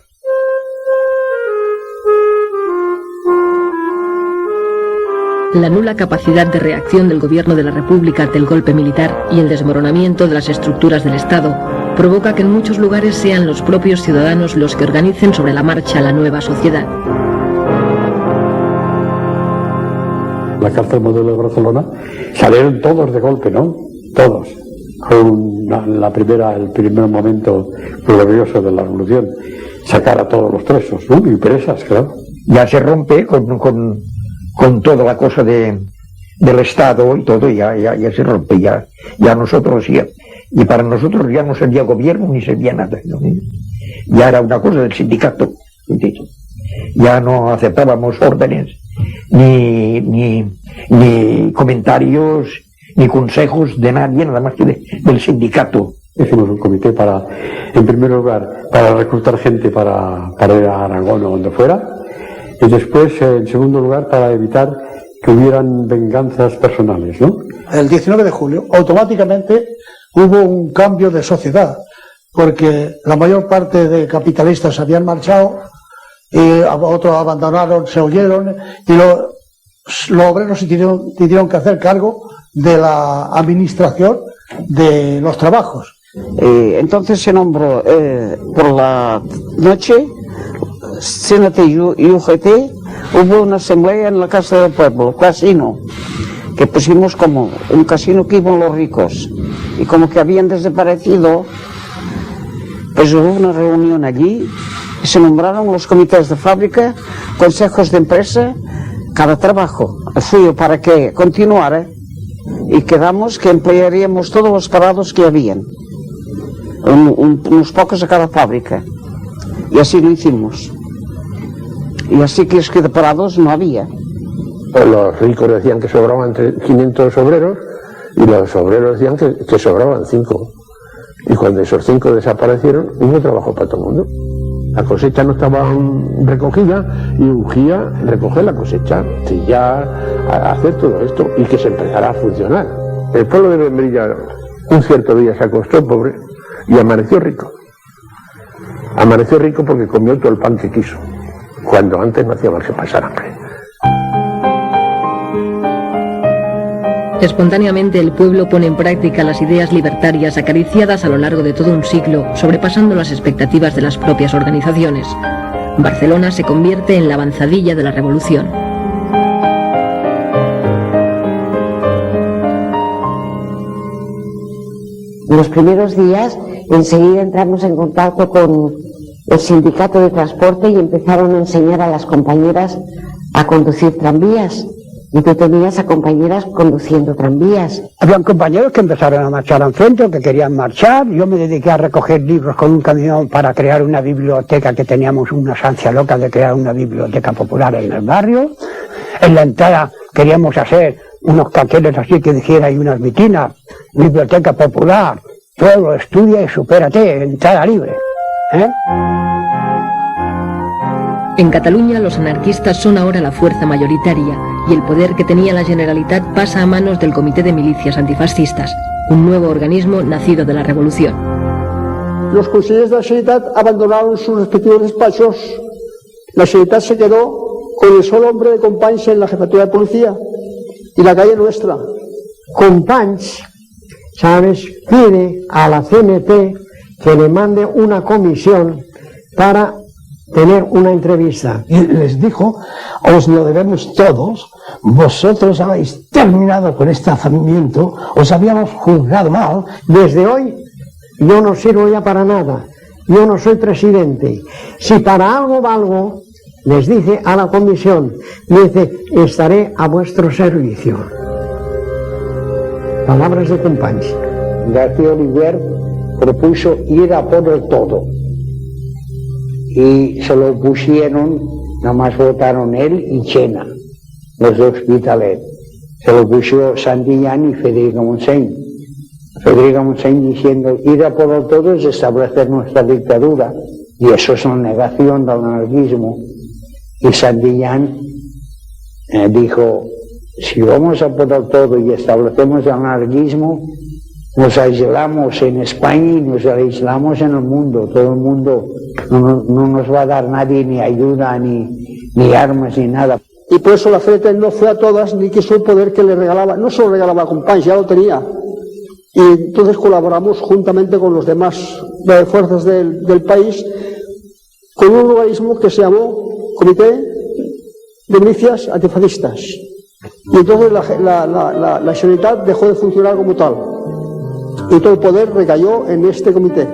La nula capacidad de reacción del gobierno de la República ante el golpe militar y el desmoronamiento de las estructuras del Estado provoca que en muchos lugares sean los propios ciudadanos los que organicen sobre la marcha la nueva sociedad. La cárcel modelo de Barcelona salieron todos de golpe, ¿no? Todos. Con el primer momento glorioso de la revolución, sacar a todos los presos, ¿no? Y presas, claro. Ya se rompe con toda la cosa del Estado y todo, ya se rompe, ya nosotros, y para nosotros ya no servía gobierno ni servía nada, ¿no? Ya era una cosa del sindicato, ya no aceptábamos órdenes, ni comentarios, ni consejos de nadie, nada más que del sindicato. Hicimos un comité en primer lugar, para reclutar gente para ir a Aragón o donde fuera, y después, en segundo lugar, para evitar que hubieran venganzas personales, ¿no? El 19 de julio, automáticamente hubo un cambio de sociedad, porque la mayor parte de capitalistas habían marchado, y otros abandonaron, se huyeron, y los obreros se tuvieron que hacer cargo de la administración de los trabajos. Entonces se nombró por la noche CNT y UGT. Hubo una asamblea en la Casa del Pueblo, casino, que pusimos como un casino que iban los ricos, y como que habían desaparecido, pues hubo una reunión allí y se nombraron los comités de fábrica, consejos de empresa, cada trabajo suyo para que continuara, y quedamos que emplearíamos todos los parados que habían, unos pocos a cada fábrica, y así lo hicimos. Y así que es que de parados no había. Los ricos decían que sobraban 500 obreros y los obreros decían que sobraban 5. Y cuando esos 5 desaparecieron, hubo trabajo para todo el mundo. La cosecha no estaba recogida y urgía recoger la cosecha, trillar, hacer todo esto y que se empezara a funcionar. El pueblo de Membrilla un cierto día se acostó pobre y amaneció rico. Amaneció rico porque comió todo el pan que quiso, cuando antes no hacía más que pasar hambre. Espontáneamente el pueblo pone en práctica las ideas libertarias acariciadas a lo largo de todo un siglo, sobrepasando las expectativas de las propias organizaciones. Barcelona se convierte en la avanzadilla de la revolución. En los primeros días, enseguida entramos en contacto con el sindicato de transporte y empezaron a enseñar a las compañeras a conducir tranvías. Y tú tenías a compañeras conduciendo tranvías. Habían compañeros que empezaron a marchar al centro, que querían marchar. Yo me dediqué a recoger libros con un camión para crear una biblioteca, que teníamos una ansia loca de crear una biblioteca popular en el barrio. En la entrada queríamos hacer unos carteles así que dijera, y unas vitinas: biblioteca popular, pueblo, estudia y supérate, entrada libre. En Cataluña los anarquistas son ahora la fuerza mayoritaria y el poder que tenía la Generalitat pasa a manos del Comité de Milicias Antifascistas, un nuevo organismo nacido de la Revolución. Los consejeros de la Generalitat abandonaron sus respectivos despachos. La Generalitat se quedó con el solo hombre de Companys en la jefatura de policía y la calle nuestra. Companys, ¿sabes?, pide a la CNT que le mande una comisión para tener una entrevista. Y les dijo, os lo debemos todos, vosotros habéis terminado con este alzamiento, os habíamos juzgado mal. Desde hoy yo no sirvo ya para nada, yo no soy presidente. Si para algo valgo, les dice a la comisión, dice, estaré a vuestro servicio. Palabras de Companys. García Oliver propuso ir a por el todo. Y se lo pusieron, nada más votaron él y Chena, los de Hospitalet. Se lo puso Santillán y Federico Montseny. Federico Montseny diciendo, ir a por el todo es establecer nuestra dictadura, y eso es una negación del anarquismo. Y Santillán dijo, si vamos a por el todo y establecemos el anarquismo, nos aislamos en España y nos aislamos en el mundo. Todo el mundo no nos va a dar nadie ni ayuda, ni armas, ni nada. Y por eso la CNT no fue a todas ni quiso el poder que le regalaba, no solo regalaba a Companys, ya lo tenía. Y entonces colaboramos juntamente con los demás fuerzas del país con un organismo que se llamó Comité de Milicias Antifascistas. Y entonces la Generalitat dejó de funcionar como tal. Y todo el poder recayó en este comité.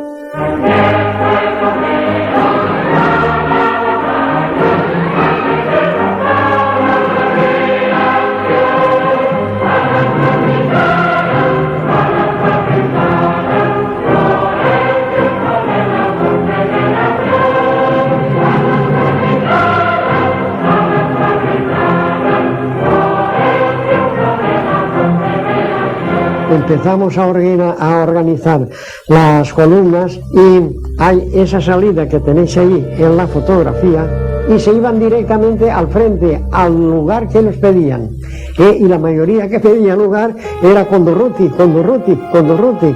Empezamos a organizar las columnas y hay esa salida que tenéis ahí en la fotografía y se iban directamente al frente, al lugar que nos pedían. Y la mayoría que pedía lugar era Condorruti, Condorruti, Condorruti.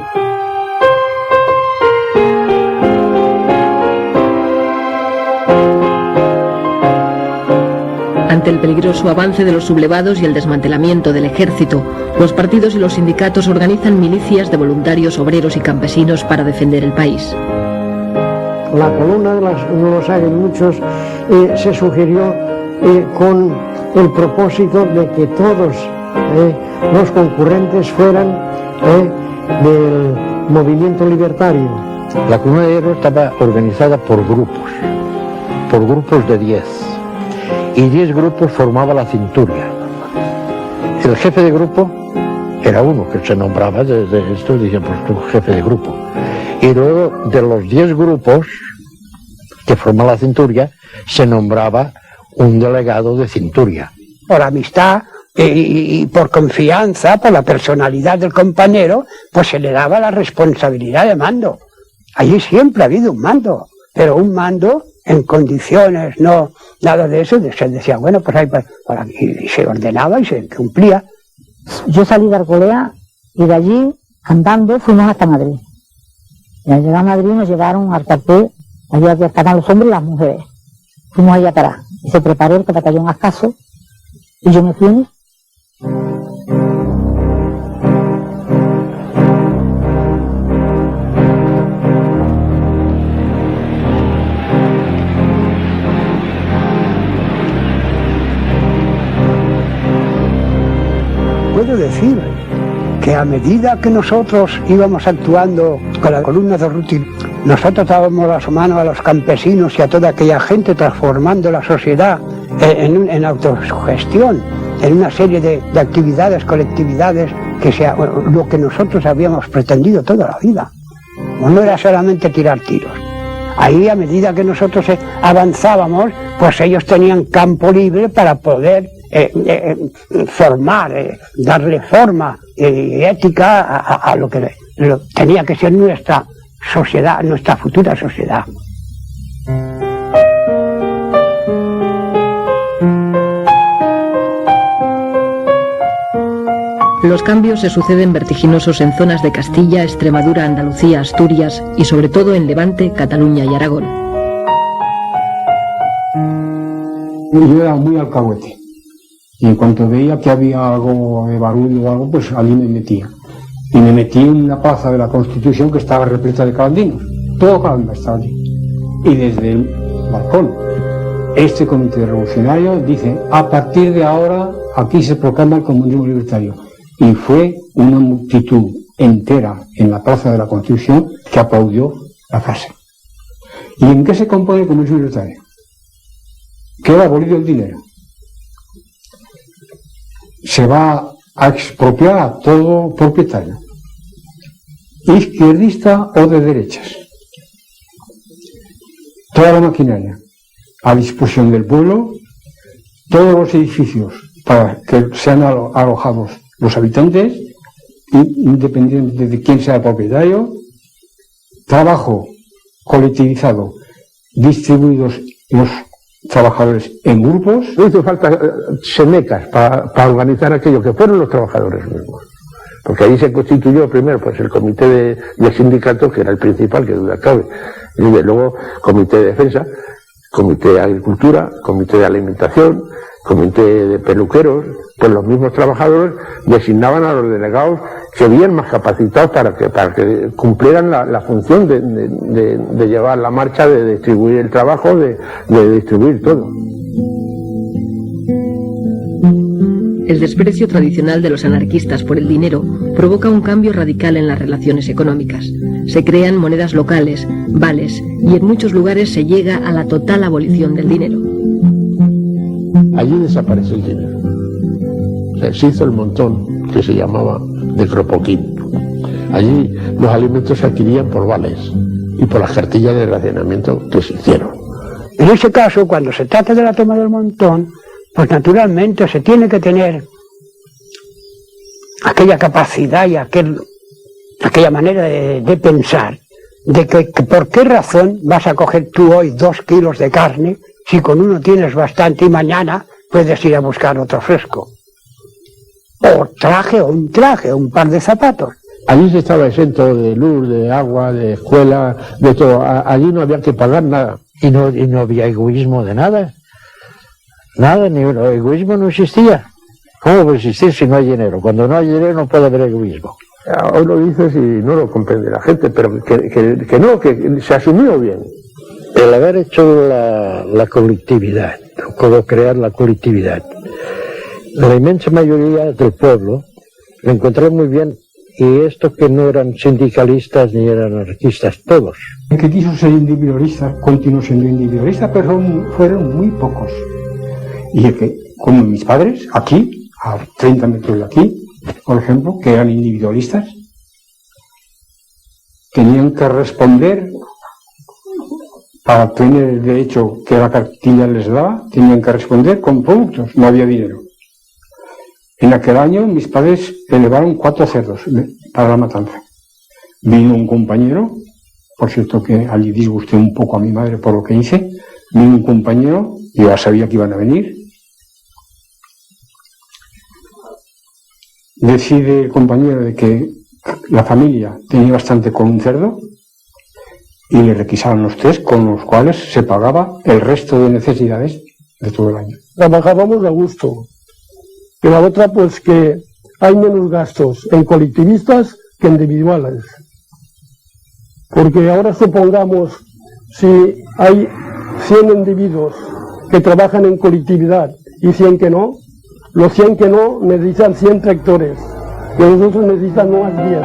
Ante el peligroso avance de los sublevados y el desmantelamiento del ejército, los partidos y los sindicatos organizan milicias de voluntarios obreros y campesinos para defender el país. La columna no lo saben muchos, se sugirió con el propósito de que todos los concurrentes fueran del movimiento libertario. La columna de hierro estaba organizada por grupos de 10. Y 10 grupos formaba la cinturia. El jefe de grupo era uno que se nombraba desde esto, decía, pues tú jefe de grupo. Y luego de los 10 grupos que forman la cinturia, se nombraba un delegado de cinturia. Por amistad y por confianza, por la personalidad del compañero, pues se le daba la responsabilidad de mando. Allí siempre ha habido un mando, pero un mando en condiciones, no nada de eso, se decía, bueno, pues ahí por aquí, y se ordenaba y se cumplía. Yo salí de Arcolea y de allí, andando, fuimos hasta Madrid. Y al llegar a Madrid nos llevaron al cuartel, allí estaban los hombres y las mujeres. Fuimos allá atrás y se preparó el batallón Ascaso y yo me fui. Puedo decir que a medida que nosotros íbamos actuando con la columna de Ruti, nosotros dábamos las manos a los campesinos y a toda aquella gente, transformando la sociedad en autosugestión, en una serie de actividades, colectividades, que sea lo que nosotros habíamos pretendido toda la vida. No era solamente tirar tiros. Ahí, a medida que nosotros avanzábamos, pues ellos tenían campo libre para poder formar, darle forma ética a lo que tenía que ser nuestra sociedad, nuestra futura sociedad. Los cambios se suceden vertiginosos en zonas de Castilla, Extremadura, Andalucía, Asturias y sobre todo en Levante, Cataluña y Aragón. Yo era muy alcahuete y en cuanto veía que había algo de barullo o algo, pues allí me metía. Y me metí en la plaza de la Constitución que estaba repleta de cabaldinos. Todo Calamba estaba allí. Y desde el balcón, este comité revolucionario dice: a partir de ahora aquí se proclama el comunismo libertario. Y fue una multitud entera en la plaza de la Constitución que aplaudió la frase. ¿Y en qué se compone el comunismo libertario? Queda abolido el dinero. Se va a expropiar a todo propietario, izquierdista o de derechas. Toda la maquinaria a disposición del pueblo, todos los edificios para que sean alojados los habitantes, independientemente de quién sea el propietario, trabajo colectivizado, distribuidos los trabajadores en grupos. No hizo falta semecas para organizar aquello, que fueron los trabajadores mismos. Porque ahí se constituyó primero pues el comité de sindicatos, que era el principal, que duda cabe, y luego comité de defensa, comité de agricultura, comité de alimentación, comité de peluqueros. Pues los mismos trabajadores designaban a los delegados que habían más capacitados para que cumplieran la función de llevar la marcha, de distribuir el trabajo, de distribuir todo. El desprecio tradicional de los anarquistas por el dinero provoca un cambio radical en las relaciones económicas. Se crean monedas locales, vales, y en muchos lugares se llega a la total abolición del dinero. Allí desapareció el dinero. O sea, se hizo el montón que se llamaba de cropoquín. Allí los alimentos se adquirían por vales y por las cartillas de racionamiento que se hicieron. En ese caso, cuando se trata de la toma del montón, pues naturalmente se tiene que tener aquella capacidad y aquella manera de pensar, de que por qué razón vas a coger tú hoy 2 kilos de carne si con uno tienes bastante y mañana puedes ir a buscar otro fresco. O un par de zapatos. Allí se estaba exento de luz, de agua, de escuela, de todo. Allí no había que pagar nada. Y no había egoísmo de nada. Nada, ni egoísmo no existía. ¿Cómo puede existir si no hay dinero? Cuando no hay dinero no puede haber egoísmo. Hoy lo dices y no lo comprende la gente, pero que se asumió bien. El haber hecho la colectividad, como crear la colectividad, la inmensa mayoría del pueblo lo encontró muy bien, y esto que no eran sindicalistas ni eran anarquistas, todos. El que quiso ser individualista continuó siendo individualista, pero fueron muy pocos. Y el que, como mis padres, aquí, a 30 metros de aquí, por ejemplo, que eran individualistas, tenían que responder para tener el derecho que la cartilla les daba, tenían que responder con productos, no había dinero. En aquel año mis padres elevaron 4 cerdos para la matanza. Vino un compañero, por cierto que allí disgusté un poco a mi madre por lo que hice, vino un compañero, yo ya sabía que iban a venir, decide el compañero de que la familia tenía bastante con un cerdo y le requisaron los 3, con los cuales se pagaba el resto de necesidades de todo el año. Trabajábamos a gusto. Y la otra, pues que hay menos gastos en colectivistas que individuales. Porque ahora supongamos, si hay 100 individuos que trabajan en colectividad y 100 que no, los 100 que no necesitan 100 tractores y los otros necesitan más 10.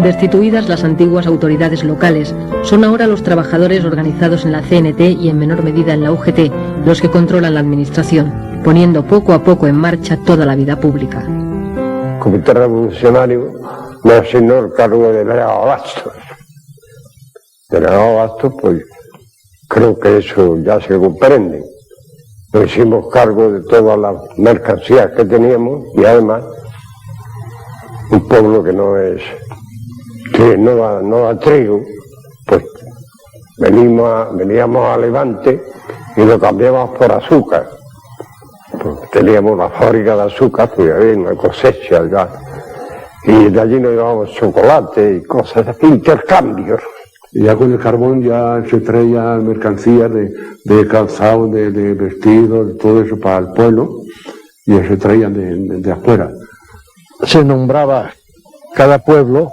Destituidas las antiguas autoridades locales, son ahora los trabajadores organizados en la CNT y en menor medida en la UGT los que controlan la administración, poniendo poco a poco en marcha toda la vida pública. El Comité Revolucionario me asignó el cargo de delegado de Bastos. Delegado de Bastos, pues creo que eso ya se comprende. Nos hicimos cargo de todas las mercancías que teníamos y además un pueblo que no da trigo, pues veníamos a Levante y lo cambiamos por azúcar, porque teníamos la fábrica de azúcar, pues había una cosecha ya. Y de allí nos llevábamos chocolate y cosas así, intercambios. Y ya con el carbón ya se traían mercancías de calzado, de vestidos, todo eso para el pueblo, y ya se traían de afuera. Se nombraba cada pueblo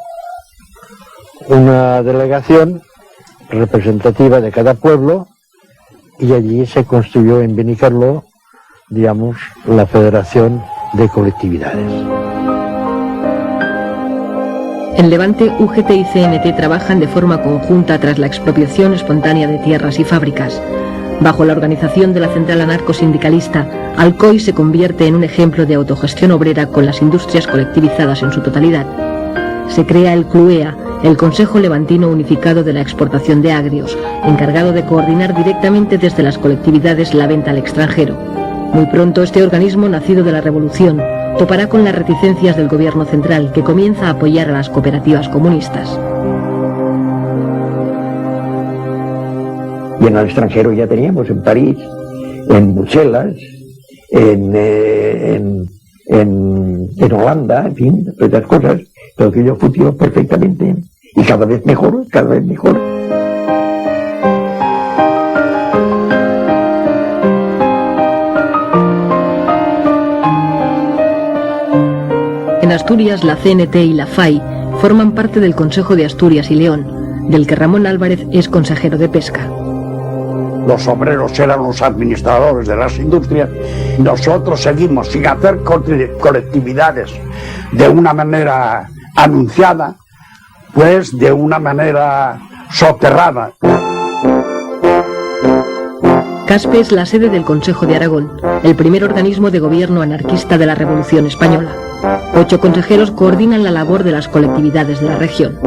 una delegación representativa de cada pueblo, y allí se construyó en Benicarló, digamos, la Federación de Colectividades. En Levante, UGT y CNT trabajan de forma conjunta tras la expropiación espontánea de tierras y fábricas. Bajo la organización de la Central Anarcosindicalista, Alcoy se convierte en un ejemplo de autogestión obrera con las industrias colectivizadas en su totalidad. Se crea el CLUEA, el Consejo Levantino Unificado de la Exportación de Agrios, encargado de coordinar directamente desde las colectividades la venta al extranjero. Muy pronto este organismo, nacido de la Revolución, topará con las reticencias del gobierno central, que comienza a apoyar a las cooperativas comunistas. Y en el extranjero ya teníamos, en París, en Bruselas, en Holanda, en fin, otras cosas, todo aquello funcionó perfectamente y cada vez mejor, cada vez mejor. En Asturias, la CNT y la FAI forman parte del Consejo de Asturias y León, del que Ramón Álvarez es consejero de Pesca. Los obreros eran los administradores de las industrias. Nosotros seguimos sin hacer colectividades de una manera anunciada, pues de una manera soterrada. Caspe es la sede del Consejo de Aragón, el primer organismo de gobierno anarquista de la Revolución Española. 8 consejeros coordinan la labor de las colectividades de la región.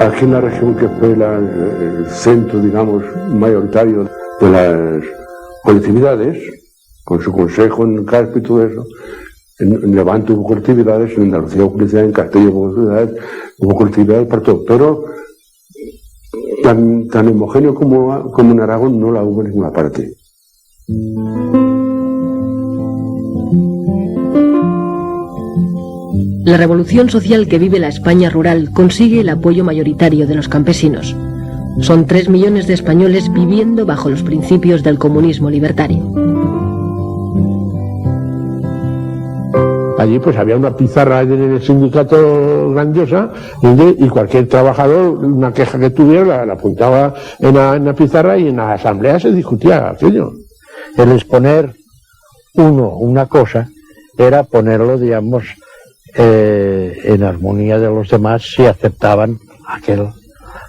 Aquí en la región, que fue el centro, digamos, mayoritario de las colectividades, con su consejo en Caspe y todo eso, en Levante hubo colectividades, en Andalucía hubo colectividades, en Castilla hubo colectividades para todo, pero tan homogéneo como en Aragón no la hubo en ninguna parte. La revolución social que vive la España rural consigue el apoyo mayoritario de los campesinos. Son 3 millones de españoles viviendo bajo los principios del comunismo libertario. Allí pues había una pizarra en el sindicato grandiosa y cualquier trabajador, una queja que tuviera, la apuntaba en la pizarra y en la asamblea se discutía aquello. El exponer una cosa era ponerlo, digamos, en armonía de los demás si aceptaban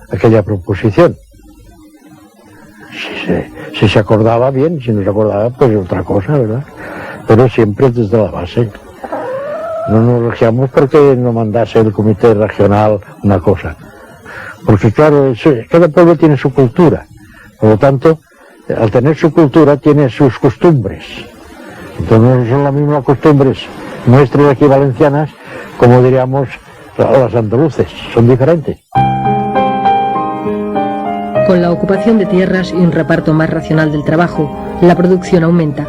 aquella proposición. Si se acordaba bien, si no se acordaba, pues otra cosa, ¿verdad? Pero siempre desde la base. No nos regiamos porque no mandase el comité regional una cosa. Porque claro, cada pueblo tiene su cultura. Por lo tanto, al tener su cultura, tiene sus costumbres. Entonces no son las mismas costumbres nuestras aquí valencianas, como diríamos las andaluces, son diferentes. Con la ocupación de tierras y un reparto más racional del trabajo, la producción aumenta.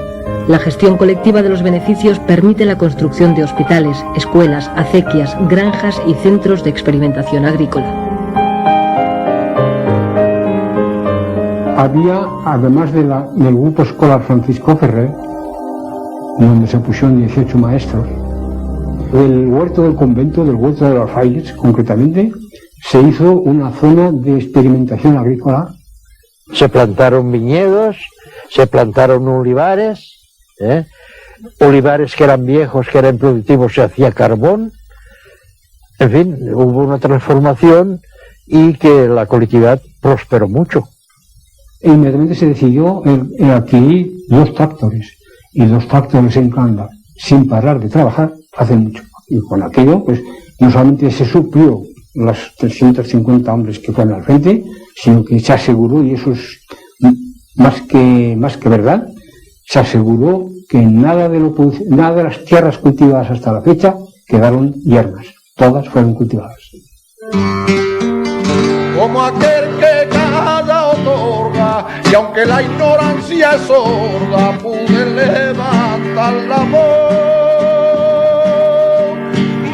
La gestión colectiva de los beneficios permite la construcción de hospitales, escuelas, acequias, granjas y centros de experimentación agrícola. Había, además del grupo escolar Francisco Ferrer, donde se pusieron 18 maestros, el huerto del convento, del huerto de los frailes, concretamente, se hizo una zona de experimentación agrícola. Se plantaron viñedos, se plantaron olivares, olivares que eran viejos, que eran productivos, se hacía carbón. En fin, hubo una transformación y que la colectividad prosperó mucho. E inmediatamente se decidió adquirir 2 tractores, y 2 tractores en Canda, sin parar de trabajar, hace mucho. Y con aquello, pues, no solamente se suplió las 350 hombres que fueron al frente, sino que se aseguró, y eso es más que verdad, se aseguró que nada de las tierras cultivadas hasta la fecha quedaron yermas. todas fueron cultivadas. Como aquel que calla otorga, y aunque la ignorancia es sorda, pude levantar la voz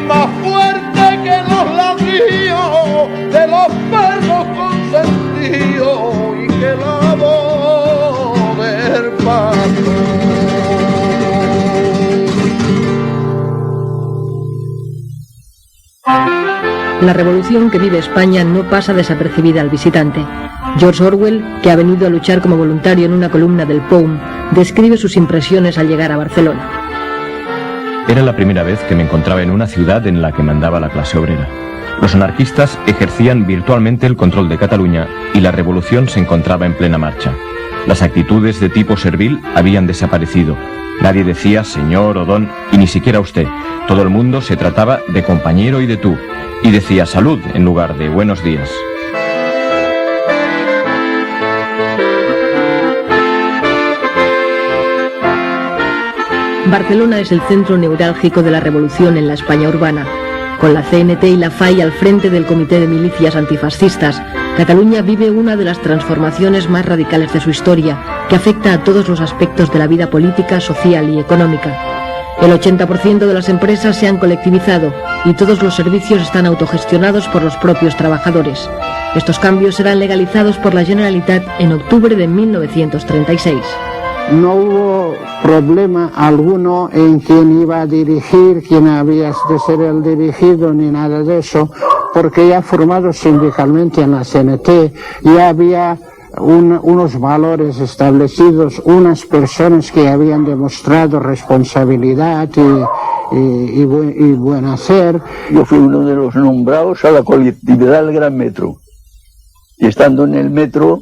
más fuerte que los ladrillos de los perros consentidos y que la voz del patrón. La revolución que vive España no pasa desapercibida al visitante. George Orwell, que ha venido a luchar como voluntario en una columna del POUM, describe sus impresiones al llegar a Barcelona. Era la primera vez que me encontraba en una ciudad en la que mandaba la clase obrera. Los anarquistas ejercían virtualmente el control de Cataluña y la revolución se encontraba en plena marcha. Las actitudes de tipo servil habían desaparecido. Nadie decía señor o don, y ni siquiera usted. Todo el mundo se trataba de compañero y de tú, y decía salud en lugar de buenos días. Barcelona es el centro neurálgico de la revolución en la España urbana. Con la CNT y la FAI al frente del Comité de Milicias Antifascistas, Cataluña vive una de las transformaciones más radicales de su historia, que afecta a todos los aspectos de la vida política, social y económica. El 80% de las empresas se han colectivizado y todos los servicios están autogestionados por los propios trabajadores. Estos cambios serán legalizados por la Generalitat en octubre de 1936. No hubo problema alguno en quién iba a dirigir, quién había de ser el dirigido, ni nada de eso, porque ya formado sindicalmente en la CNT, ya había unos valores establecidos, unas personas que habían demostrado responsabilidad y buen hacer. Yo fui uno de los nombrados a la colectividad del Gran Metro. Y estando en el metro,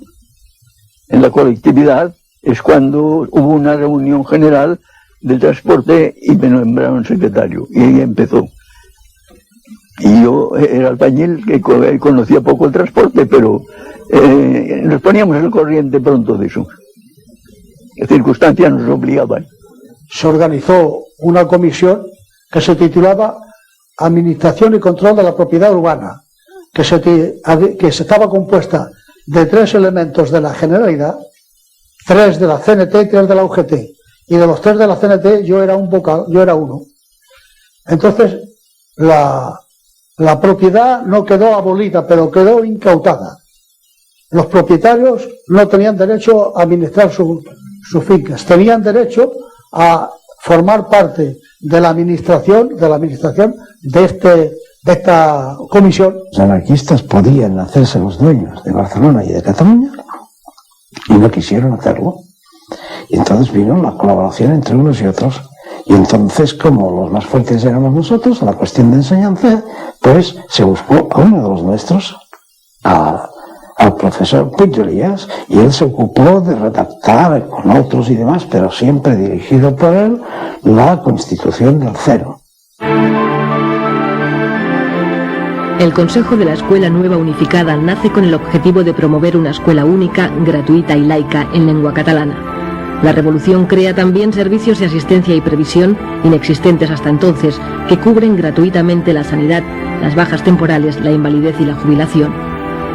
en la colectividad, es cuando hubo una reunión general del transporte y me nombraron secretario. Y ahí empezó. Y yo era albañil que conocía poco el transporte, pero nos poníamos al corriente pronto de eso. Las circunstancias nos obligaban. Se organizó una comisión que se titulaba Administración y Control de la Propiedad Urbana, que estaba compuesta de 3 elementos de la Generalidad, 3 de la CNT y 3 de la UGT. Y de los 3 de la CNT yo era uno. Entonces, la propiedad no quedó abolida, pero quedó incautada. Los propietarios no tenían derecho a administrar sus fincas, tenían derecho a formar parte de la administración de esta comisión. Los anarquistas podían hacerse los dueños de Barcelona y de Cataluña y no quisieron hacerlo. Y entonces vino la colaboración entre unos y otros. Y entonces, como los más fuertes éramos nosotros, a la cuestión de enseñanza, pues se buscó a uno de los nuestros, al profesor Puig de Elías, y él se ocupó de redactar con otros y demás, pero siempre dirigido por él, la Constitución del Cero. El Consejo de la Escuela Nueva Unificada nace con el objetivo de promover una escuela única, gratuita y laica en lengua catalana. La revolución crea también servicios de asistencia y previsión, inexistentes hasta entonces, que cubren gratuitamente la sanidad, las bajas temporales, la invalidez y la jubilación.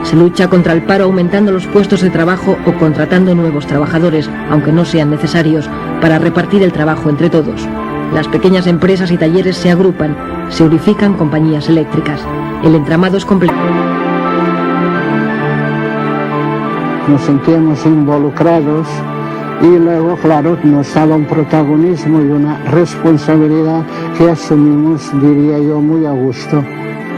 Se lucha contra el paro aumentando los puestos de trabajo o contratando nuevos trabajadores, aunque no sean necesarios, para repartir el trabajo entre todos. Las pequeñas empresas y talleres se agrupan, se unifican compañías eléctricas. El entramado es complejo. Nos sentíamos involucrados y luego, claro, nos daba un protagonismo y una responsabilidad que asumimos, diría yo, muy a gusto.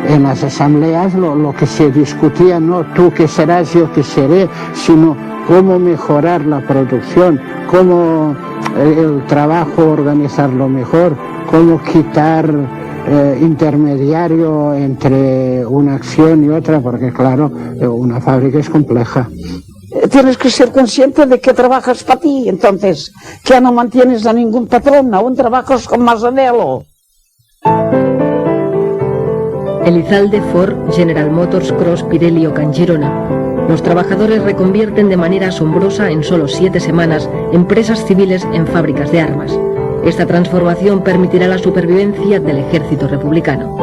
En las asambleas lo que se discutía, no tú que serás, yo que seré, sino cómo mejorar la producción, cómo el trabajo organizarlo mejor, cómo quitar intermediario entre una acción y otra, porque claro, una fábrica es compleja. Tienes que ser consciente de que trabajas para ti, entonces, que ya no mantienes a ningún patrón, aún trabajas con más anhelo. Elizalde, Ford, General Motors, Cross, Pirelli o Girona. Los trabajadores reconvierten de manera asombrosa en solo 7 semanas empresas civiles en fábricas de armas. Esta transformación permitirá la supervivencia del ejército republicano.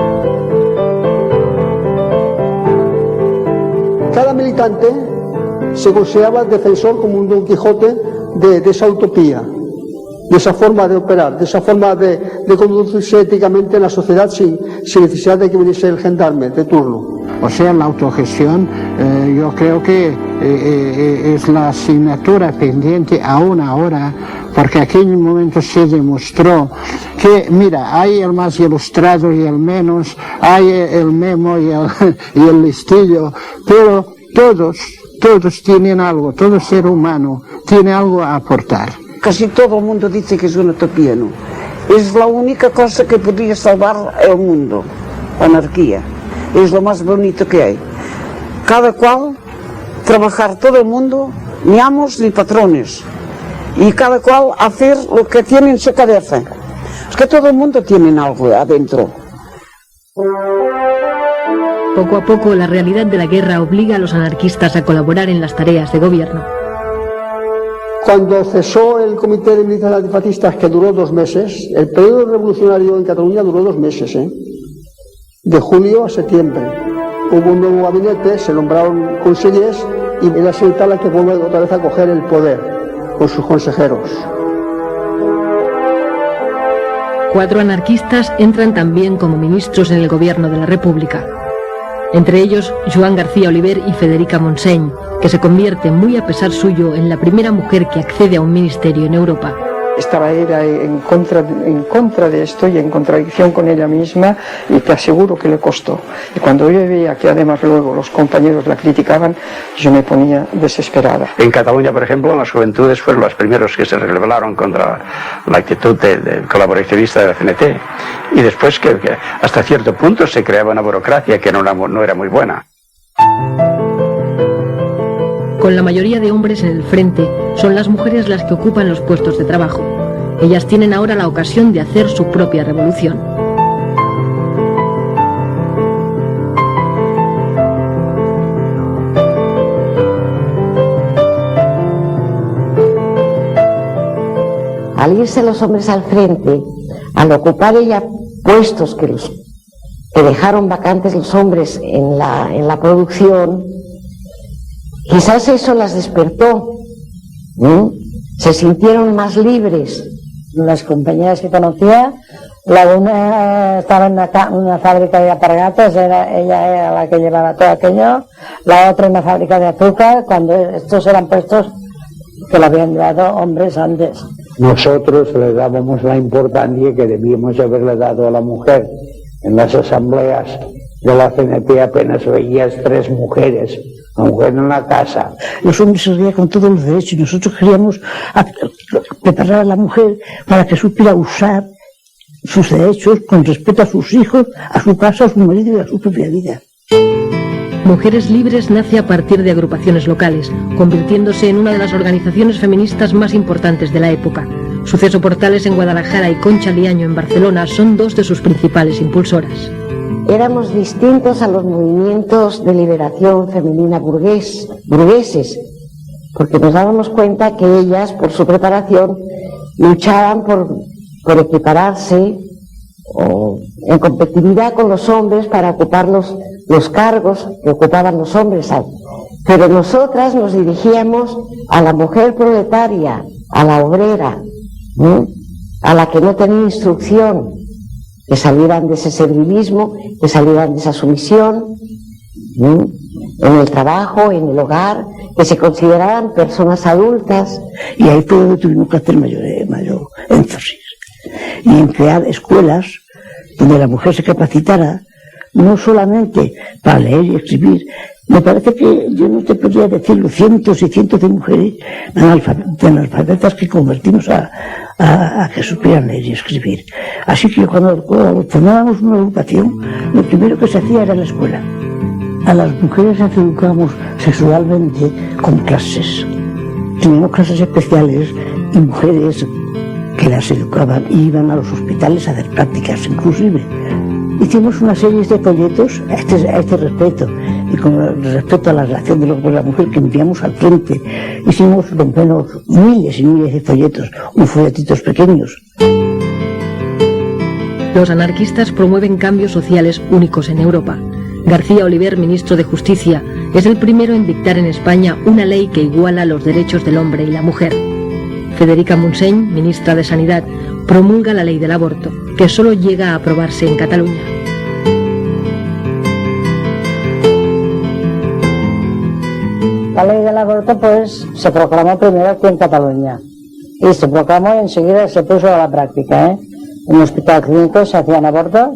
cada militante se consideraba defensor como un Don Quijote de esa utopía, de esa forma de operar, de esa forma de conducirse éticamente en la sociedad sin necesidad de que viniese el gendarme de turno. O sea, la autogestión yo creo que es la asignatura pendiente aún ahora, porque en aquel momento se demostró que, mira, hay el más ilustrado y el menos, hay el memo y el listillo, pero todos tienen algo, todo ser humano tiene algo a aportar. Casi todo el mundo dice que es una utopía, ¿no? Es la única cosa que podría salvar el mundo, la anarquía. Es lo más bonito que hay. Cada cual, trabajar todo el mundo, ni amos ni patrones. Y cada cual hacer lo que tiene en su cabeza. Es que todo el mundo tiene algo adentro. Poco a poco, la realidad de la guerra obliga a los anarquistas a colaborar en las tareas de gobierno. Cuando cesó el Comité de Milicias Antifascistas, que duró 2 meses, el periodo revolucionario en Cataluña duró 2 meses, de julio a septiembre. Hubo un nuevo gabinete, se nombraron consellers y era Sanitat la que vuelve otra vez a coger el poder con sus consejeros. 4 anarquistas entran también como ministros en el gobierno de la República. Entre ellos, Joan García Oliver y Federica Montseny, que se convierte, muy a pesar suyo, en la primera mujer que accede a un ministerio en Europa. Era en contra de esto y en contradicción con ella misma, y te aseguro que le costó. Y cuando yo veía que además luego los compañeros la criticaban, yo me ponía desesperada. En Cataluña, por ejemplo, las juventudes fueron los primeros que se rebelaron contra la actitud del colaboracionista de la CNT, y después que hasta cierto punto se creaba una burocracia que no era muy buena. Con la mayoría de hombres en el frente, son las mujeres las que ocupan los puestos de trabajo. Ellas tienen ahora la ocasión de hacer su propia revolución. Al irse los hombres al frente, al ocupar ella puestos que dejaron vacantes los hombres en la producción, quizás eso las despertó, se sintieron más libres. Las compañeras que conocía, la una estaba en una fábrica de alpargatas, ella era la que llevaba todo aquello, la otra en una fábrica de azúcar, cuando estos eran puestos que lo habían llevado hombres antes. Nosotros le dábamos la importancia que debíamos haberle dado a la mujer. En las asambleas de la CNT apenas veías 3 mujeres, la mujer en la casa. Los hombres se rían con todos los derechos y nosotros queríamos preparar a la mujer para que supiera usar sus derechos con respeto a sus hijos, a su casa, a su marido y a su propia vida. Mujeres Libres nace a partir de agrupaciones locales, convirtiéndose en una de las organizaciones feministas más importantes de la época. Suceso Portales en Guadalajara y Concha Liaño en Barcelona son 2 de sus principales impulsoras. Éramos distintos a los movimientos de liberación femenina burgueses, porque nos dábamos cuenta que ellas, por su preparación, luchaban por equipararse o en competitividad con los hombres para ocupar los cargos que ocupaban los hombres. Pero nosotras nos dirigíamos a la mujer proletaria, a la obrera, a la que no tenía instrucción, que salieran de ese servilismo, que salieran de esa sumisión, en el trabajo, en el hogar, que se consideraban personas adultas. Y ahí fue donde tuvimos que hacer mayor énfasis, y en crear escuelas donde la mujer se capacitara, no solamente para leer y escribir. Me parece que yo no te podría decirlo, cientos y cientos de mujeres analfabetas que convertimos a que supieran leer y escribir. Así que cuando formábamos una agrupación, lo primero que se hacía era la escuela. A las mujeres las educábamos sexualmente con clases. Teníamos clases especiales y mujeres que las educaban y iban a los hospitales a hacer prácticas inclusive. Hicimos una serie de folletos a este respecto, y con respecto a la relación de la mujer que enviamos al frente. Hicimos por lo menos miles y miles de folletos, folletitos pequeños. Los anarquistas promueven cambios sociales únicos en Europa. García Oliver, ministro de Justicia, Es el primero en dictar en España una ley que iguala los derechos del hombre y la mujer. Federica Montseny, ministra de Sanidad, promulga la ley del aborto, que solo llega a aprobarse en Cataluña. La ley del aborto pues se proclamó primero aquí en Cataluña y se proclamó y enseguida se puso a la práctica. En un hospital clínico se hacían abortos.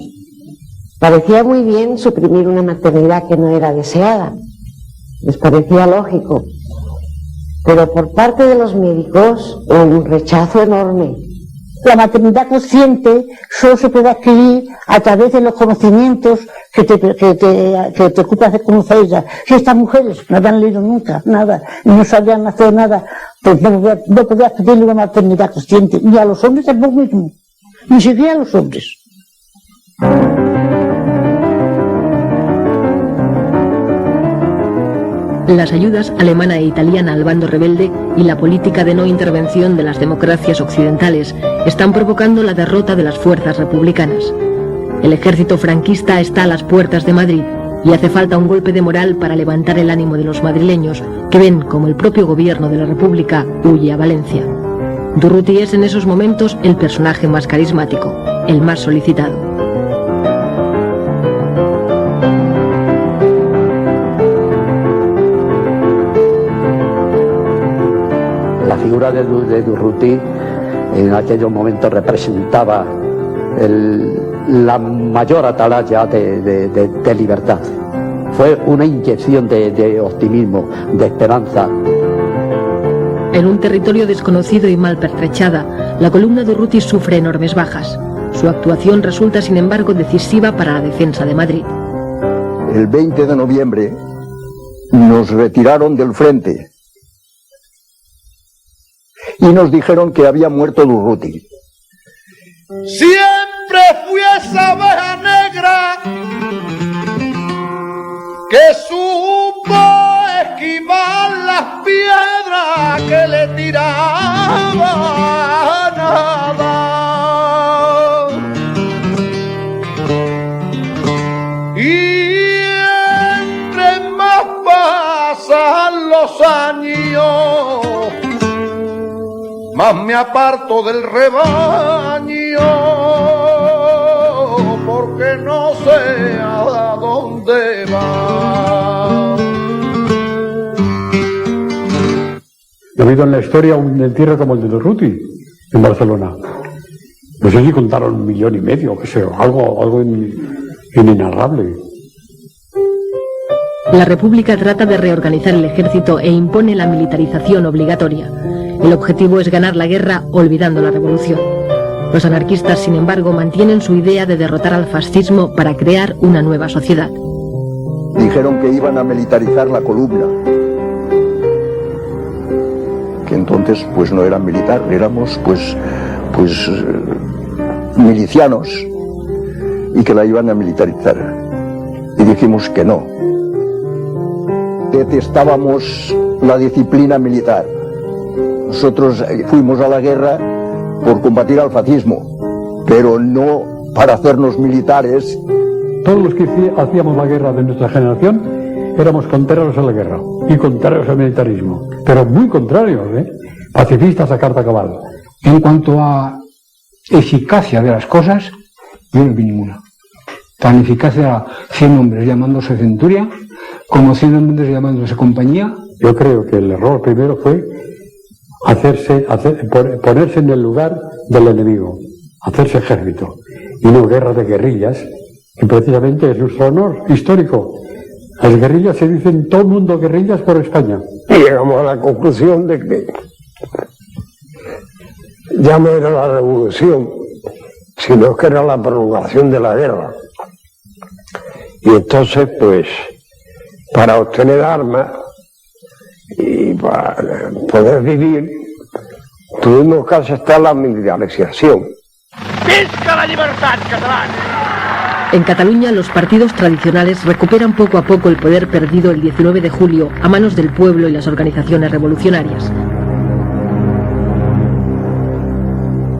Parecía muy bien suprimir una maternidad que no era deseada, les parecía lógico, pero por parte de los médicos un rechazo enorme. La maternidad consciente solo se puede adquirir a través de los conocimientos que te ocupas de conocerlas. Si estas mujeres no habían leído nunca nada y no sabían hacer nada, pues no podías pedirle una maternidad consciente, ni a los hombres tampoco mismo, ni siquiera a los hombres. Las ayudas alemana e italiana al bando rebelde y la política de no intervención de las democracias occidentales están provocando la derrota de las fuerzas republicanas. El ejército franquista está a las puertas de Madrid y hace falta un golpe de moral para levantar el ánimo de los madrileños, que ven como el propio gobierno de la República huye a Valencia. Durruti es en esos momentos el personaje más carismático, el más solicitado. La figura de Durruti en aquellos momentos representaba la mayor atalaya de libertad. Fue una inyección de optimismo, de esperanza. En un territorio desconocido y mal pertrechada, la columna Durruti sufre enormes bajas. Su actuación resulta, sin embargo, decisiva para la defensa de Madrid. El 20 de noviembre nos retiraron del frente y nos dijeron que había muerto Durruti. Siempre fui esa abeja negra que supo esquivar las piedras que le tiraban nada. Y entre más pasan los años, más me aparto del rebaño, porque no sé a dónde va. No ha habido en la historia un entierro como el de Durruti en Barcelona. No sé si contaron 1,5 millones, que sea, algo inenarrable. La República trata de reorganizar el ejército e impone la militarización obligatoria. El objetivo es ganar la guerra olvidando la revolución. Los anarquistas, sin embargo, mantienen su idea de derrotar al fascismo para crear una nueva sociedad. Dijeron que iban a militarizar la columna, que entonces pues no eran militar, éramos pues milicianos, y que la iban a militarizar. Y dijimos que no. Detestábamos la disciplina militar. Nosotros fuimos a la guerra por combatir al fascismo, pero no para hacernos militares. Todos los que hacíamos la guerra de nuestra generación éramos contrarios a la guerra y contrarios al militarismo, pero muy contrarios, pacifistas a carta cabal. En cuanto a eficacia de las cosas, yo no vi ninguna. Tan eficaz era 100 hombres llamándose centuria, como 100 hombres llamándose compañía. Yo creo que el error primero fue ponerse en el lugar del enemigo, hacerse ejército, y no guerra de guerrillas, que precisamente es nuestro honor histórico. Las guerrillas se dicen todo el mundo guerrillas por España. Y llegamos a la conclusión de que ya no era la revolución, sino que era la prolongación de la guerra. Y entonces, pues, para obtener armas y para poder vivir, tuvimos que aceptar la militarización. ¡Visca la libertad catalana! En Cataluña, los partidos tradicionales recuperan poco a poco el poder perdido el 19 de julio a manos del pueblo y las organizaciones revolucionarias.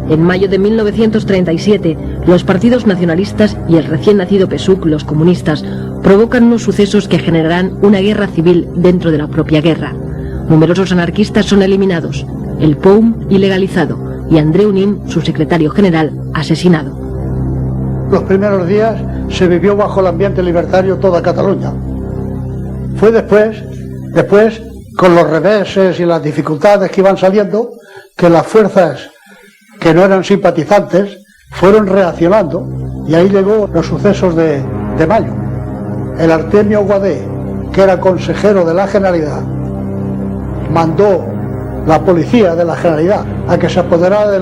En mayo de 1937, los partidos nacionalistas y el recién nacido PSUC, los comunistas, provocan unos sucesos que generarán una guerra civil dentro de la propia guerra. Numerosos anarquistas son eliminados, el POUM ilegalizado y Andreu Nin, su secretario general, asesinado. Los primeros días se vivió bajo el ambiente libertario toda Cataluña. Fue después, con los reveses y las dificultades que iban saliendo, que las fuerzas que no eran simpatizantes fueron reaccionando, y ahí llegó los sucesos de mayo. El Artemio Guadé, que era consejero de la Generalidad, mandó la policía de la Generalidad a que se apoderara de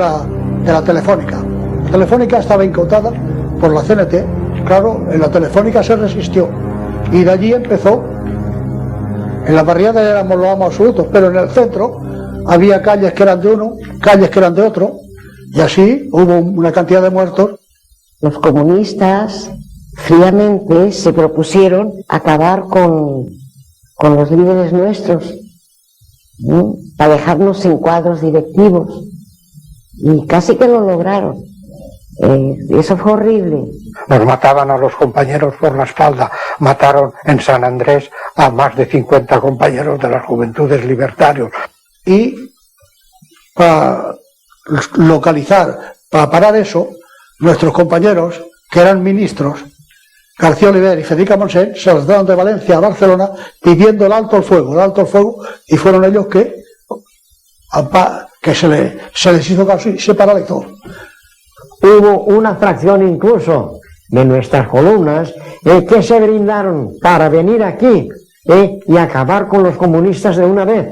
la Telefónica. La Telefónica estaba incautada por la CNT, claro, en la Telefónica se resistió, y de allí empezó. En las barriadas éramos los amos absolutos, pero en el centro había calles que eran de uno, calles que eran de otro, y así hubo una cantidad de muertos. Los comunistas fríamente se propusieron acabar con los líderes nuestros, ¿no?, para dejarnos sin cuadros directivos, y casi que lo lograron. Eso fue horrible. Nos mataban a los compañeros por la espalda. Mataron en San Andrés a más de 50 compañeros de las Juventudes Libertarios. Y para localizar, para parar eso, nuestros compañeros, que eran ministros, García Oliver y Federica Montseny, se los dieron de Valencia a Barcelona pidiendo el alto al fuego, y fueron ellos que se les hizo caso y se paralizó. Hubo una fracción incluso de nuestras columnas que se brindaron para venir aquí y acabar con los comunistas de una vez.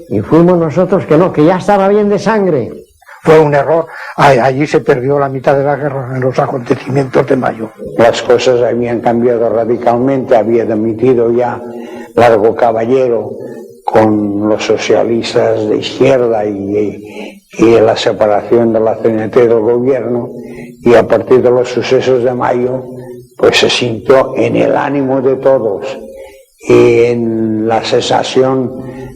Y fuimos nosotros que no, que ya estaba bien de sangre. Fue un error. Allí se perdió la mitad de la guerra en los acontecimientos de mayo. Las cosas habían cambiado radicalmente, había dimitido ya Largo Caballero con los socialistas de izquierda y la separación de la CNT del gobierno, y a partir de los sucesos de mayo pues se sintió en el ánimo de todos y en la sensación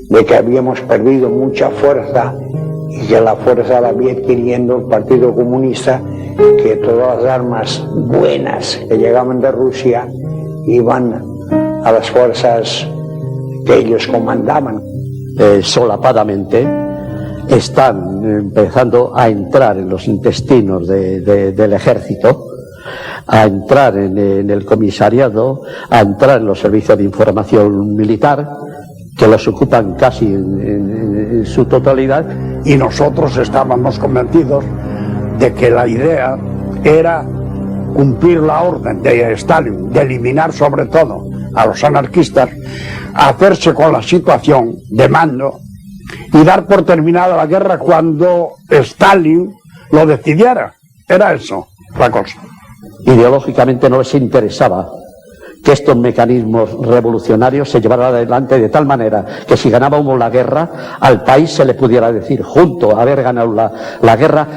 de que habíamos perdido mucha fuerza y que la fuerza la había adquiriendo el Partido Comunista, que todas las armas buenas que llegaban de Rusia iban a las fuerzas que ellos comandaban. Solapadamente están empezando a entrar en los intestinos del ejército, a entrar en el comisariado, a entrar en los servicios de información militar, que los ocupan casi en su totalidad. Y nosotros estábamos convencidos de que la idea era cumplir la orden de Stalin, de eliminar sobre todo a los anarquistas, hacerse con la situación de mando y dar por terminada la guerra cuando Stalin lo decidiera. Era eso la cosa. Ideológicamente no les interesaba que estos mecanismos revolucionarios se llevaran adelante de tal manera que si ganábamos la guerra, al país se le pudiera decir, junto a haber ganado la guerra,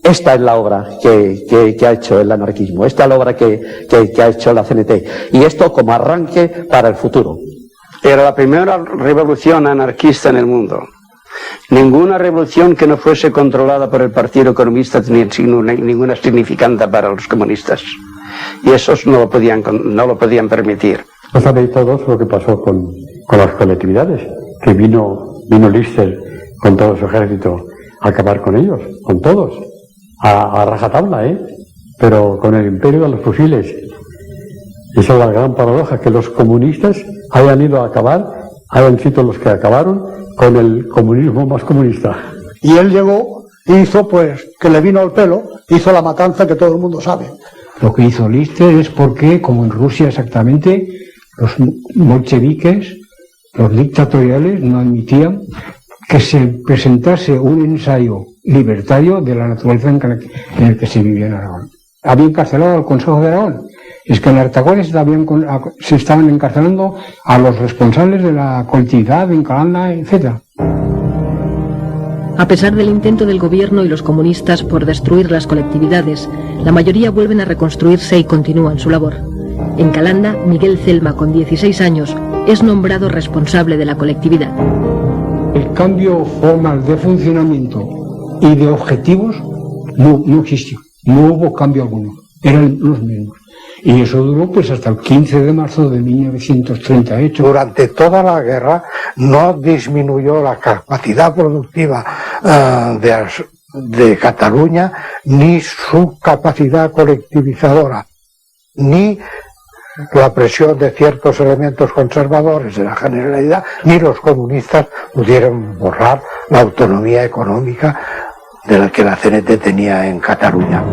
esta es la obra que ha hecho el anarquismo, esta es la obra que ha hecho la CNT, y esto como arranque para el futuro. Era la primera revolución anarquista en el mundo. Ninguna revolución que no fuese controlada por el Partido Comunista tenía ninguna significancia para los comunistas. Y esos no lo podían permitir. ¿No sabéis todos lo que pasó con las colectividades? Que vino Lister con todo su ejército a acabar con ellos, con todos, a rajatabla, pero con el imperio de los fusiles. Esa es la gran paradoja, que los comunistas hayan ido a acabar, hayan sido los que acabaron con el comunismo más comunista. Y él llegó y hizo, pues, que le vino al pelo, hizo la matanza que todo el mundo sabe. Lo que hizo Lister es porque, como en Rusia exactamente, los bolcheviques, los dictatoriales, no admitían que se presentase un ensayo libertario de la naturaleza en el que se vivía en Aragón. Había encarcelado al Consejo de Aragón. Es que en Artagones se estaban encarcelando a los responsables de la colectividad en Calanda, etc. A pesar del intento del gobierno y los comunistas por destruir las colectividades, la mayoría vuelven a reconstruirse y continúan su labor. En Calanda, Miguel Celma, con 16 años, es nombrado responsable de la colectividad. El cambio formal de funcionamiento y de objetivos no existió, no hubo cambio alguno. eran los mismos. Y eso duró pues hasta el 15 de marzo de 1938. Durante toda la guerra no disminuyó la capacidad productiva de Cataluña, ni su capacidad colectivizadora, ni la presión de ciertos elementos conservadores de la Generalidad, ni los comunistas pudieron borrar la autonomía económica de la que la CNT tenía en Cataluña.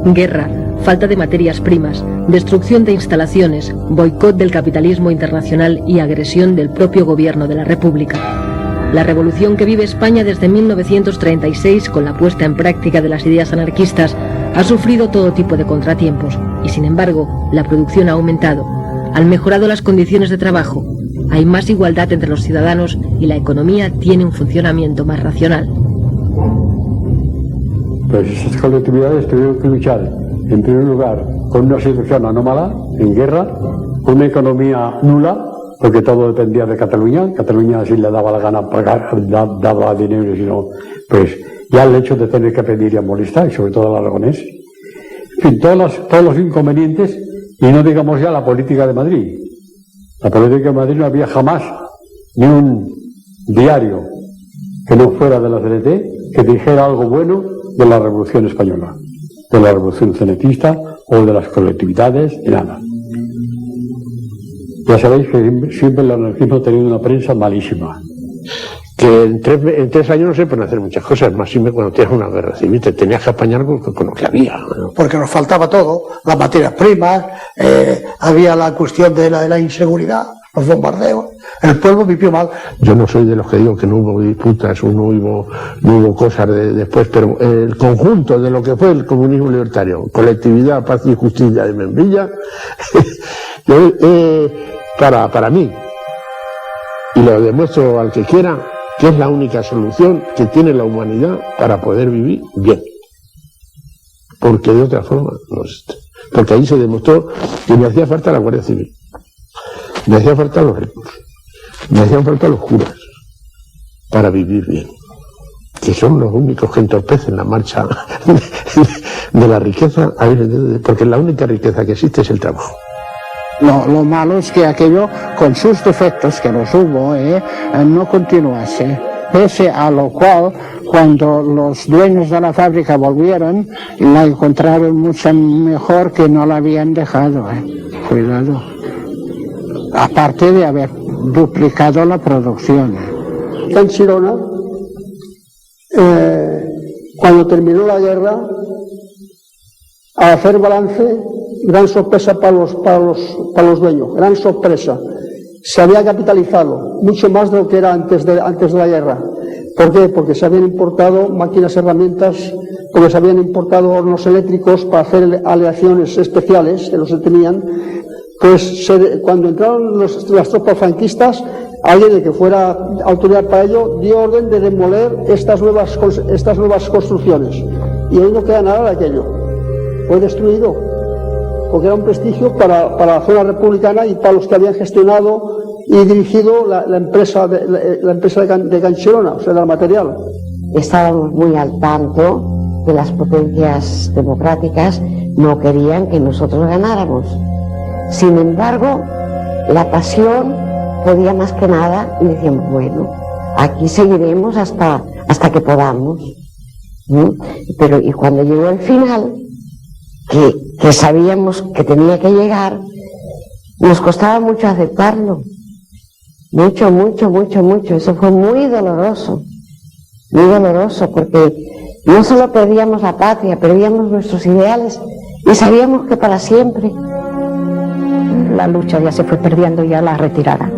Guerra, falta de materias primas, destrucción de instalaciones, boicot del capitalismo internacional y agresión del propio gobierno de la República. La revolución que vive España desde 1936, con la puesta en práctica de las ideas anarquistas, ha sufrido todo tipo de contratiempos y, sin embargo, la producción ha aumentado. Han mejorado las condiciones de trabajo, hay más igualdad entre los ciudadanos y la economía tiene un funcionamiento más racional. Pues esas colectividades tuvieron que luchar, en primer lugar, con una situación anómala, en guerra, con una economía nula, porque todo dependía de Cataluña. Cataluña, si le daba la gana pagar, daba dinero, sino, pues ya el hecho de tener que pedir y a molestar, y sobre todo al aragonés. En fin, todos los inconvenientes, y no digamos ya la política de Madrid. La política de Madrid no había jamás ni un diario que no fuera de la CNT que dijera algo bueno de la Revolución Española, de la Revolución Cenetista o de las colectividades, de nada. Ya sabéis que siempre el anarquismo ha tenido una prensa malísima. Que en 3 años no se pueden hacer muchas cosas, más siempre cuando tienes una guerra civil, te tenías que apañar con lo que había, ¿no? Porque nos faltaba todo, las materias primas, había la cuestión de la inseguridad, los bombardeos, el pueblo vivió mal. Yo no soy de los que digo que no hubo disputas o no hubo cosas después, pero el conjunto de lo que fue el comunismo libertario, colectividad, paz y justicia de Membilla, para mí, y lo demuestro al que quiera, que es la única solución que tiene la humanidad para poder vivir bien. Porque de otra forma no existe. Porque ahí se demostró que me hacía falta la Guardia Civil, me hacían falta los recursos, me hacían falta los curas para vivir bien, que son los únicos que entorpecen la marcha de la riqueza, porque la única riqueza que existe es el trabajo. Lo malo es que aquello, con sus defectos, que los hubo, no continuase. Pese a lo cual, cuando los dueños de la fábrica volvieron, la encontraron mucho mejor que no la habían dejado. Cuidado. Aparte de haber duplicado la producción. En Girona, cuando terminó la guerra, al hacer balance, gran sorpresa para los dueños, gran sorpresa. Se había capitalizado mucho más de lo que era antes de la guerra. ¿Por qué? Porque se habían importado máquinas, herramientas, porque se habían importado hornos eléctricos para hacer aleaciones especiales que no se tenían. Pues cuando entraron las tropas franquistas, alguien de que fuera autoridad para ello dio orden de demoler estas nuevas construcciones. Y hoy no queda nada de aquello. Fue destruido, porque era un prestigio para la zona republicana y para los que habían gestionado y dirigido la empresa de Ganchirona, o sea, del material. Estábamos muy al tanto que las potencias democráticas no querían que nosotros ganáramos. Sin embargo, la pasión podía más que nada y decíamos, bueno, aquí seguiremos hasta que podamos. Pero y cuando llegó el final, que sabíamos que tenía que llegar, nos costaba mucho aceptarlo. Mucho. Eso fue muy doloroso, porque no solo perdíamos la patria, perdíamos nuestros ideales y sabíamos que para siempre. La lucha ya se fue perdiendo, ya la retirada.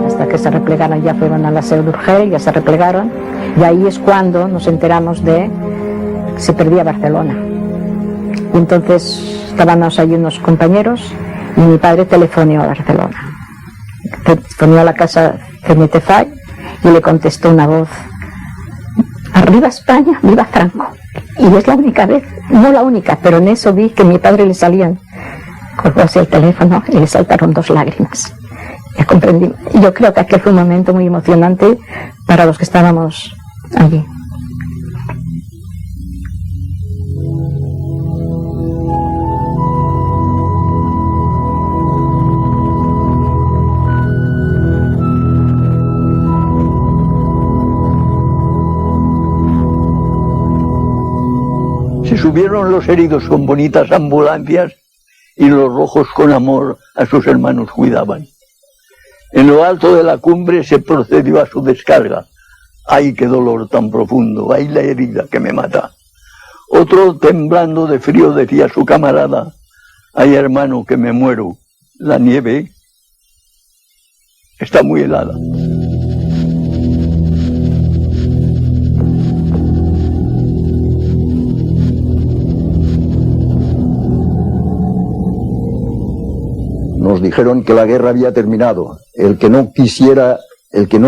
Hasta que se replegaron, ya fueron a la Seu d'Urgell, ya se replegaron, y ahí es cuando nos enteramos de que se perdía Barcelona. Y entonces estábamos allí unos compañeros y mi padre telefoneó a Barcelona. Telefoneó a la casa CNT FAI y le contestó una voz: arriba España, viva Franco. Y es la única vez, no la única, pero en eso vi que a mi padre le salían, colgó así el teléfono y le saltaron 2 lágrimas. Ya comprendí. Yo creo que aquel fue un momento muy emocionante para los que estábamos allí. Se subieron los heridos con bonitas ambulancias y los rojos con amor a sus hermanos cuidaban. En lo alto de la cumbre se procedió a su descarga. ¡Ay, qué dolor tan profundo! ¡Ay, la herida que me mata! Otro, temblando de frío, decía a su camarada: ¡ay, hermano, que me muero! La nieve está muy helada. Nos dijeron que la guerra había terminado. El que no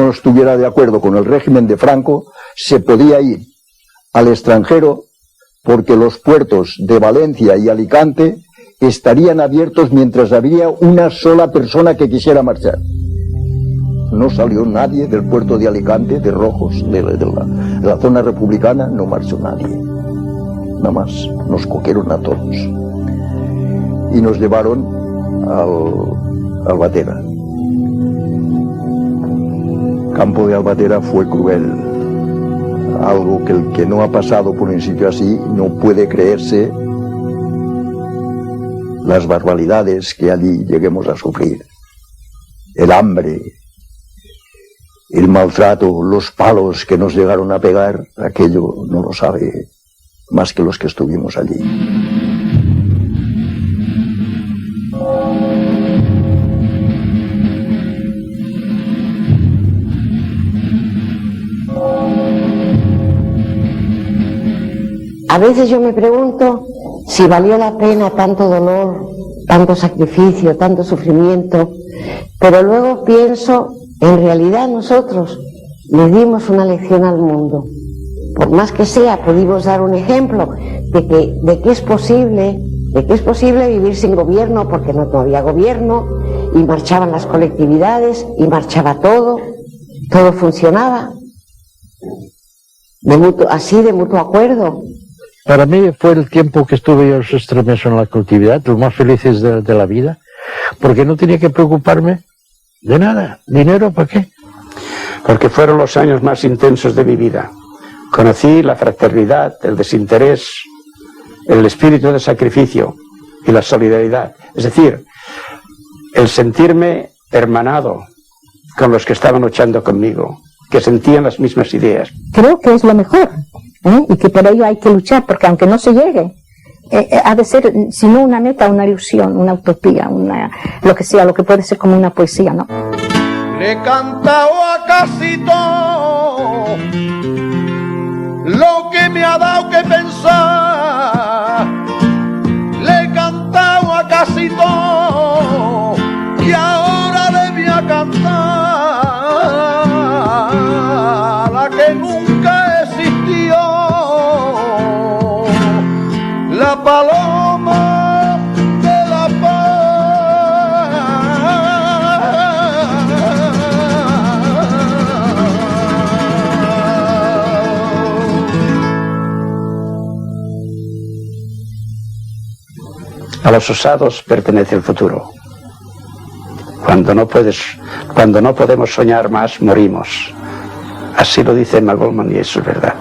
estuviera de acuerdo con el régimen de Franco se podía ir al extranjero, porque los puertos de Valencia y Alicante estarían abiertos mientras había una sola persona que quisiera marchar. No salió nadie del puerto de Alicante, de Rojos, de la zona republicana, no marchó nadie. Nada más, nos cogieron a todos. Y nos llevaron al Albatera. Campo de Albatera fue cruel. Algo que el que no ha pasado por un sitio así no puede creerse las barbaridades que allí lleguemos a sufrir. El hambre, el maltrato, los palos que nos llegaron a pegar, aquello no lo sabe más que los que estuvimos allí. A veces yo me pregunto si valió la pena tanto dolor, tanto sacrificio, tanto sufrimiento, pero luego pienso, en realidad nosotros le dimos una lección al mundo. Por más que sea, pudimos dar un ejemplo de que es posible vivir sin gobierno, porque no había gobierno, y marchaban las colectividades, y marchaba todo funcionaba, de mutuo acuerdo. Para mí fue el tiempo que estuve yo extremeso en la colectividad, los más felices de la vida, porque no tenía que preocuparme de nada. ¿Dinero para qué? Porque fueron los años más intensos de mi vida. Conocí la fraternidad, el desinterés, el espíritu de sacrificio y la solidaridad. Es decir, el sentirme hermanado con los que estaban luchando conmigo, que sentían las mismas ideas. Creo que es lo mejor, y que por ello hay que luchar, porque aunque no se llegue, ha de ser, si no una meta, una ilusión, una utopía, lo que sea, lo que puede ser como una poesía, ¿no? Le he cantado a casi todo lo que me ha dado que pensar. Le he cantado a casi todo y ahora le voy a cantar la que nunca existió, la paloma de la A los osados pertenece el futuro. Cuando no podemos soñar más, morimos. Así lo dice Malvolman y eso es verdad.